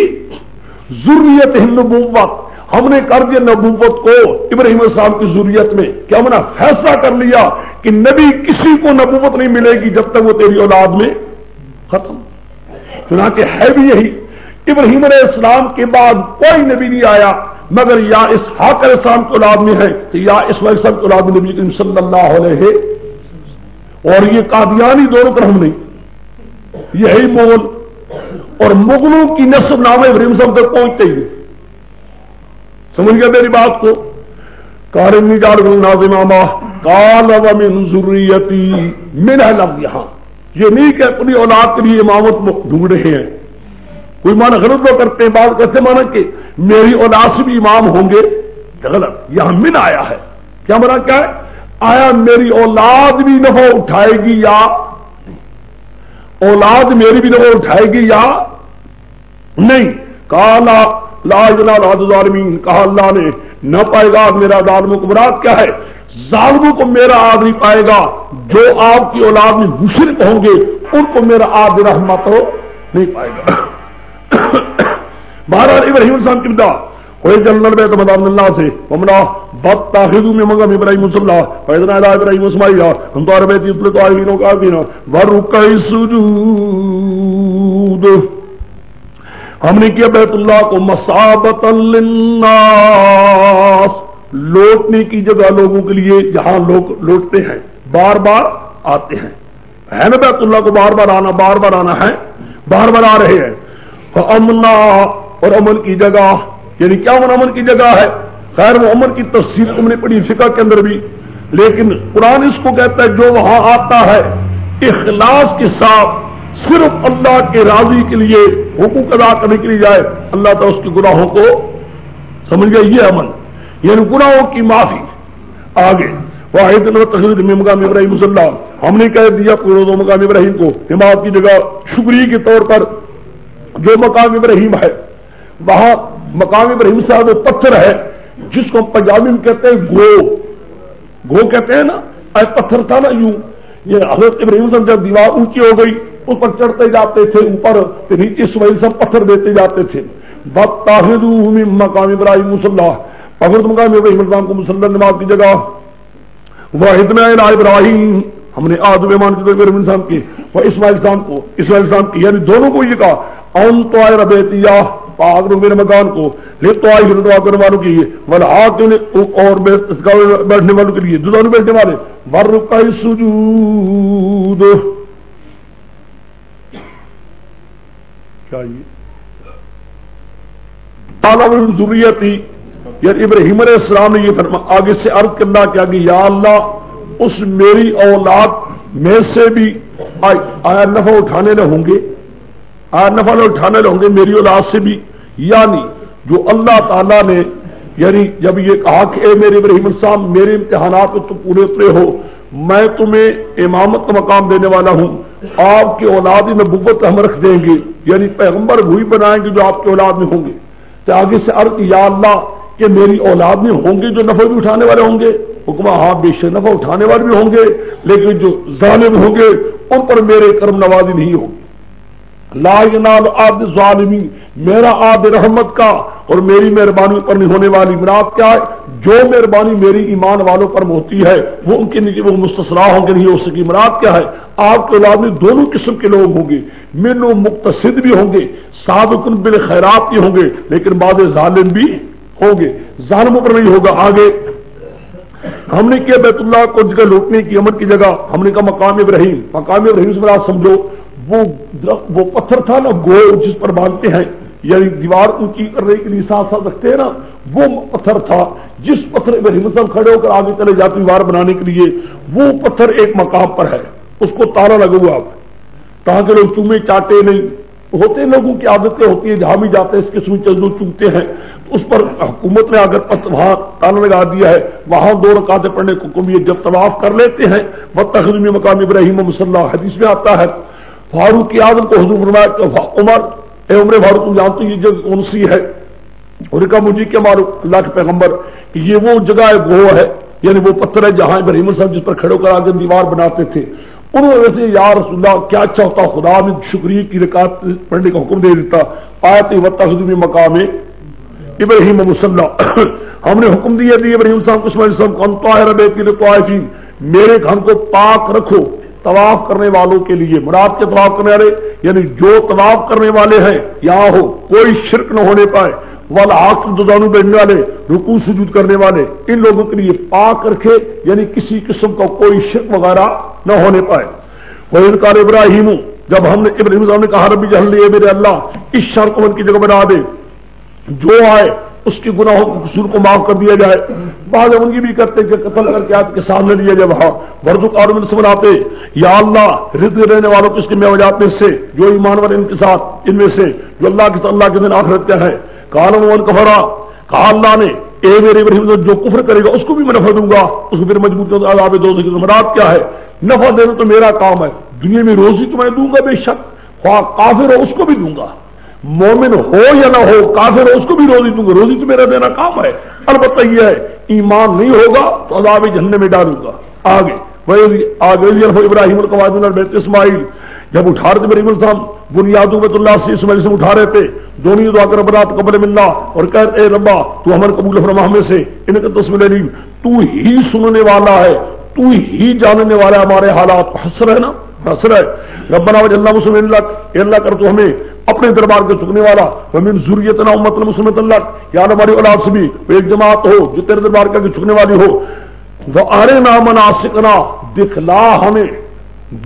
ذریتہ النبوۃ ہم نے کر دیا نبوت کو ابراہیم علیہ السلام کی ذریت میں کیا مانا فیصلہ کر لیا کہ نبی کسی کو نبوت نہیں ملے گی جب تک وہ تیری اولاد میں ختم چنانچہ ہے بھی یہی ابراہیم علیہ السلام کے بعد کوئی نبی نہیں آیا مگر یا اسحاق علیہ السلام کی اولاد میں ہے تو یا اسماعیل السلام کی اولاد میں نبی کریم صلی اللہ علیہ اور یہ قادیانی دونوں طرف نہیں یہی مغل اور مغلوں کی نسب نام ابراہیم صاحب تک پہنچتے ہی سمجھ گیا میری بات کو کارنی جعلک للناس اماما قال ومن ذریتی من لفظ یہاں یہ نہیں کہ اپنی اولاد کے لیے امامت ڈھونڈ رہے ہیں کوئی معنی غلط لوگ کرتے ہیں بات کرتے مانا کہ میری اولاد سے بھی امام ہوں گے غلط یہاں من آیا ہے کیا مانا کیا ہے آیا میری اولاد بھی نفع اٹھائے گی یا اولاد میری بھی نفع اٹھائے گی یا نہیں کالا لا ینال الظالمین کہا اللہ نے نہ پائے گا میرا ظالموں کو مراد کیا ہے ظالموں کو میرا آب نہیں پائے گا جو آپ کی اولاد میں مشرک ہوں گے ان کو میرا آب رحمت ہو نہیں پائے گا بہرحال ابراہیم السلام کی بدا کوئی جنرل بیت مدام اللہ سے ومنا بد تاخذو میں مگم ابراہیم صلی اللہ فیضنا الہ ابراہیم اسماعیل ہم تو عربیت اصل تو آئینوں کا آگینا ورکع سجود ہم نے کیا بیت اللہ کو مصابتا للناس لوٹنے کی جگہ لوگوں کے لیے جہاں لوگ لوٹتے ہیں بار بار آتے ہیں ہے نا بیت اللہ کو بار بار آنا ہے, بار بار آ رہے ہیں. امنا, اور امن کی جگہ, یعنی کیا امن کی جگہ ہے؟ خیر وہ امن کی تفصیل تم نے پڑھی فقہ کے اندر بھی, لیکن قرآن اس کو کہتا ہے جو وہاں آتا ہے اخلاص کے ساتھ صرف اللہ کے راضی کے لیے حقوق ادا کرنے کے لیے جائے, اللہ تعالیٰ اس کے گناہوں کو سمجھ گیا. یہ امن یعنی گناہوں کی معافی. آگے واحد مقام ابراہیم صلی اللہ, ہم نے کہہ دیا پورے مقام ابراہیم کو نماز کی جگہ شکریہ کے طور پر. جو مقام ابراہیم ہے وہاں مقام ابراہیم صاحب وہ پتھر ہے جس کو پنجابی میں کہتے ہیں گو کہتے ہیں نا, پتھر تھا نا یوں, یہ حضرت ابراہیم صاحب جب دیوار اونچی ہو گئی اس پر چڑھتے جاتے تھے اوپر, نیچے سوئی سب پتھر دیتے جاتے تھے. مقام ابراہیم مصلی, پکڑ مقام ابراہیم السلام کو مصلی نماز کی جگہ. واحد میں ابراہیم, ہم نے آدم ایمان کی ابراہیم السلام کی وہ اسماعیل السلام کی, یعنی دونوں کو یہ کہا ان تو آئے ربیتیا پاک رو میرے مکان کو, لے تو آئی دعا کرنے والوں کے لیے, اور بیٹھنے والوں کے لیے, دونوں بیٹھنے والے, ورکع سجود. کیا یہ ضروریتی, یعنی ابراہیم علیہ السلام نے یہ فرما آگے سے عرض کرنا کیا کہ یا اللہ اس میری اولاد میں سے بھی آیا نفع اٹھانے نہ ہوں گے, نفع اٹھانے لوں گے میری اولاد سے بھی. یعنی جو اللہ تعالیٰ نے یعنی جب یہ کہا کہ اے میرے ابراہیم السلام میرے امتحانات میں تم پورے اترے ہو, میں تمہیں امامت کا مقام دینے والا ہوں, آپ کی اولاد میں نبوت ہم رکھ دیں گے, یعنی پیغمبر وہی بنائیں گے جو آپ کی اولاد میں ہوں گے. تو آگے سے عرض یا اللہ کہ میری اولاد میں ہوں گے جو نفع بھی اٹھانے والے ہوں گے. حکمہ ہاں بے شک نفع اٹھانے والے بھی ہوں گے, لیکن جو ظالم ہوں گے ان پر میرے کرم نوازی نہیں ہوگی. لا ینال عبد الظالمین, میرا عبد رحمت کا اور میری مہربانی پر نہیں ہونے والی. مراد کیا ہے؟ جو مہربانی میری ایمان والوں پر ہوتی ہے وہ ان کے نیچے وہ مستثنا ہوں گے, نہیں ہو سکی. مراد کیا ہے؟ آپ کے اولاد میں دونوں قسم کے لوگ ہوں گے, منو مقتصد بھی ہوں گے, سابقن بالخیرات بھی ہوں گے, لیکن بعض ظالم بھی ہوں گے, ظالموں پر نہیں ہوگا. آگے ہم نے کیا بیت اللہ کو جگہ لوٹنے کی امن کی جگہ, ہم نے کہا مقام ابراہیم. مقام ابراہیم سے مراد سمجھو وہ پتھر تھا نا گو جس پر باندھتے ہیں, یعنی دیوار اونچی کرنے کے لیے ساتھ ساتھ رکھتے ہیں نا, وہ پتھر تھا جس پتھر ابراہیم صاحب کھڑے ہو کر آگے چلے جاتے دیوار بنانے کے لیے. وہ پتھر ایک مقام پر ہے, اس کو تالا لگا ہوا تاکہ لوگ چومے چاٹے نہیں ہوتے. لوگوں کی عادتیں ہوتی ہیں جہاں بھی جاتے ہیں اس قسم کے لوگ چومتے ہیں, اس پر حکومت نے اگر وہاں تالا لگا دیا ہے, وہاں 2 رکعتیں پڑھنے کو حکم ہے. جب طواف کر لیتے ہیں واتخذوا من مقام ابراہیم مصلی, حدیث میں آتا ہے فاروق اعظم کو حضور فرمایا کہ عمر اے عمر فاروق تم جانتے یہ جگہ کون سی ہے؟ اور کہا مجھے کیا معلوم اللہ کے پیغمبر کہ یہ وہ جگہ ہے گو ہے, یعنی وہ پتھر ہے جہاں ابراہیم صاحب جس پر کھڑے ہو کر آگے دیوار بناتے تھے. انہوں نے ویسے یا رسول اللہ کیا اچھا ہوتا خدا نے شکریہ کی رکعت پڑھنے کا حکم دے دیتا. آیت واتخذوا من مقام ابراہیم مصلی, ہم نے حکم دیا تھا ابراہیم صاحب کو اسماعیل صاحب کو ان طاہر بیتی للطائفین, میرے گھر کو پاک رکھو طواف کرنے والوں کے لیے. مراد کے طواف کرنے والے یعنی جو طواف کرنے والے ہیں یہاں ہو کوئی شرک نہ ہونے پائے, والعاقب دونوں بیٹھنے والے, رکوع سجود کرنے والے, ان لوگوں کے لیے پاک رکھے, یعنی کسی قسم کا کوئی شرک وغیرہ نہ ہونے پائے. وَإِذْ قَالَ ابراہیم, جب ہم نے ابراہیم صاحب نے کہا ربی جعل لِي میرے اللہ اس شرط کو ان کی جگہ بنا دے, جو آئے اس کے گناہوں کے قصور کو معاف کر دیا جائے. بعض ان کی بھی کرتے کہ قتل کر کے آپ کے سامنے لیا جائے. وہاں ورزق اور سے بناتے یا اللہ رزق رہنے والوں کو اس کے میوجات میں سے جو ایمان والے ان کے ساتھ ان میں سے جو اللہ کے دن آخرت کیا ہے. قال من کفر, کہا اللہ نے اے میرے ابراہیم جو کفر کرے گا اس کو بھی میں نفع دوں گا, اس کو پھر مجبور کر عذاب دوزخ کی. مراد کیا ہے؟ نفع دینا تو میرا کام ہے, دنیا میں روزی تو میں دوں گا بے شک, خواہ کافر ہو اس کو بھی دوں گا, مومن ہو یا نہ ہو کافر ہو اس کو بھی روزی دوں گا, روزی تو میرا دینا کام ہے. البتہ یہ ہے ایمان نہیں ہوگا تو عذاب جہنم میں ڈالوں گا. آگے ابراہیم القواعد من البیت اسماعیل, جب اٹھا رہے تھے ابراہیم السلام بنیادوں بیت اللہ سے اسماعیل سے اٹھا رہے تھے, دونوں دعا کر ربنا تقبل منا, اور کہتے اے ربا تو ہمیں قبول فرما ہمیں سے, ان کا تسمیل علیم, تو ہی سننے والا ہے, تو ہی جاننے والا ہے ہمارے حالات. حسر ہے نا, حسر ہے. ربنا وجعلنا مسلمین لک, اے اللہ کر تو ہمیں اپنے دربار کے چکنے والا, ومن ذریتنا امۃ مسلمۃ لک, یا ہماری اولاد سے بھی ایک جماعت ہو جو تیرے دربار کے چکنے والی ہو. وارنا مناسکنا, دکھلا ہمیں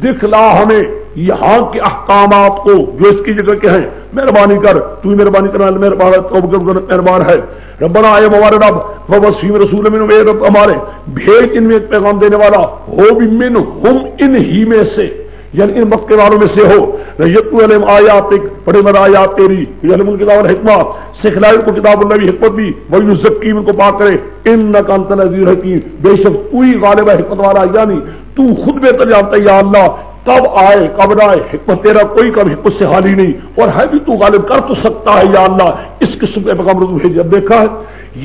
دکھلا ہمیں یہاں کے احکامات کو جو اس کی جگہ کے ہیں، مہربانی کر، تو ہی مہربانی کرنا مہربان ہے۔ ربنا اے ہمارے رب وبعث رسول من، اے رب ہمارے بھیج ان میں ایک پیغام دینے والا، ہو بھی من ہم ان ہی میں سے، یعنی ان مکے والوں میں سے ہو، یتلو علیہم آیاتک، پڑھے مر آیات تیری، یعلمون کتاب الحکمت، سکھلائے کو کتاب اللہ کی حکمت بھی، ویزکی، ان کو پاک کرے، انک انت العزیز الحکیم، بے شک تو ہی غالب ہے حکمت والا، یعنی تو خود بہتر جانتا ہے یا اللہ کب آئے کب نہ آئے، حکمت تیرا کوئی کبھی حکمت سے خالی نہیں، اور ہے بھی تو غالب، کر تو سکتا ہے یا اللہ اس قسم کے پیغام رسول بھیجے۔ اب دیکھا ہے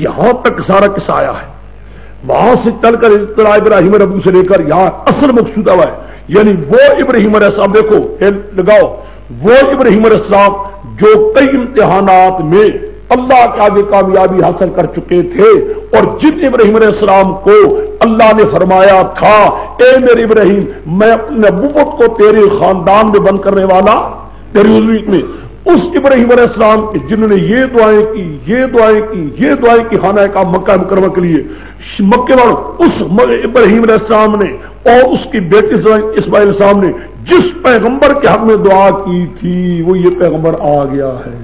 یہاں تک سارا قصہ آیا ہے، وہاں سے چل کر اطلاع ابراہیم ربو سے لے کر یہاں اصل مقصود ہوا ہے، یعنی وہ ابراہیم علیہ السلام، دیکھو لگاؤ، وہ ابراہیم علیہ السلام جو کئی امتحانات میں اللہ کے آگے کامیابی حاصل کر چکے تھے، اور جن ابراہیم علیہ السلام کو اللہ نے فرمایا تھا اے میرے ابراہیم میں اپنی نبوت کو تیرے خاندان میں بند کرنے والا، تیری ذریت میں، اس ابراہیم علیہ السلام کے جنہوں نے یہ دعائیں کی، یہ دعائیں کی، یہ دعائیں کی خانہ کا مکہ مکرمہ کے لیے، مکے والوں اس ابراہیم علیہ السلام نے اور اس کی بیٹی اسماعیل السلام نے جس پیغمبر کے حق میں دعا کی تھی وہ یہ پیغمبر آ گیا ہے۔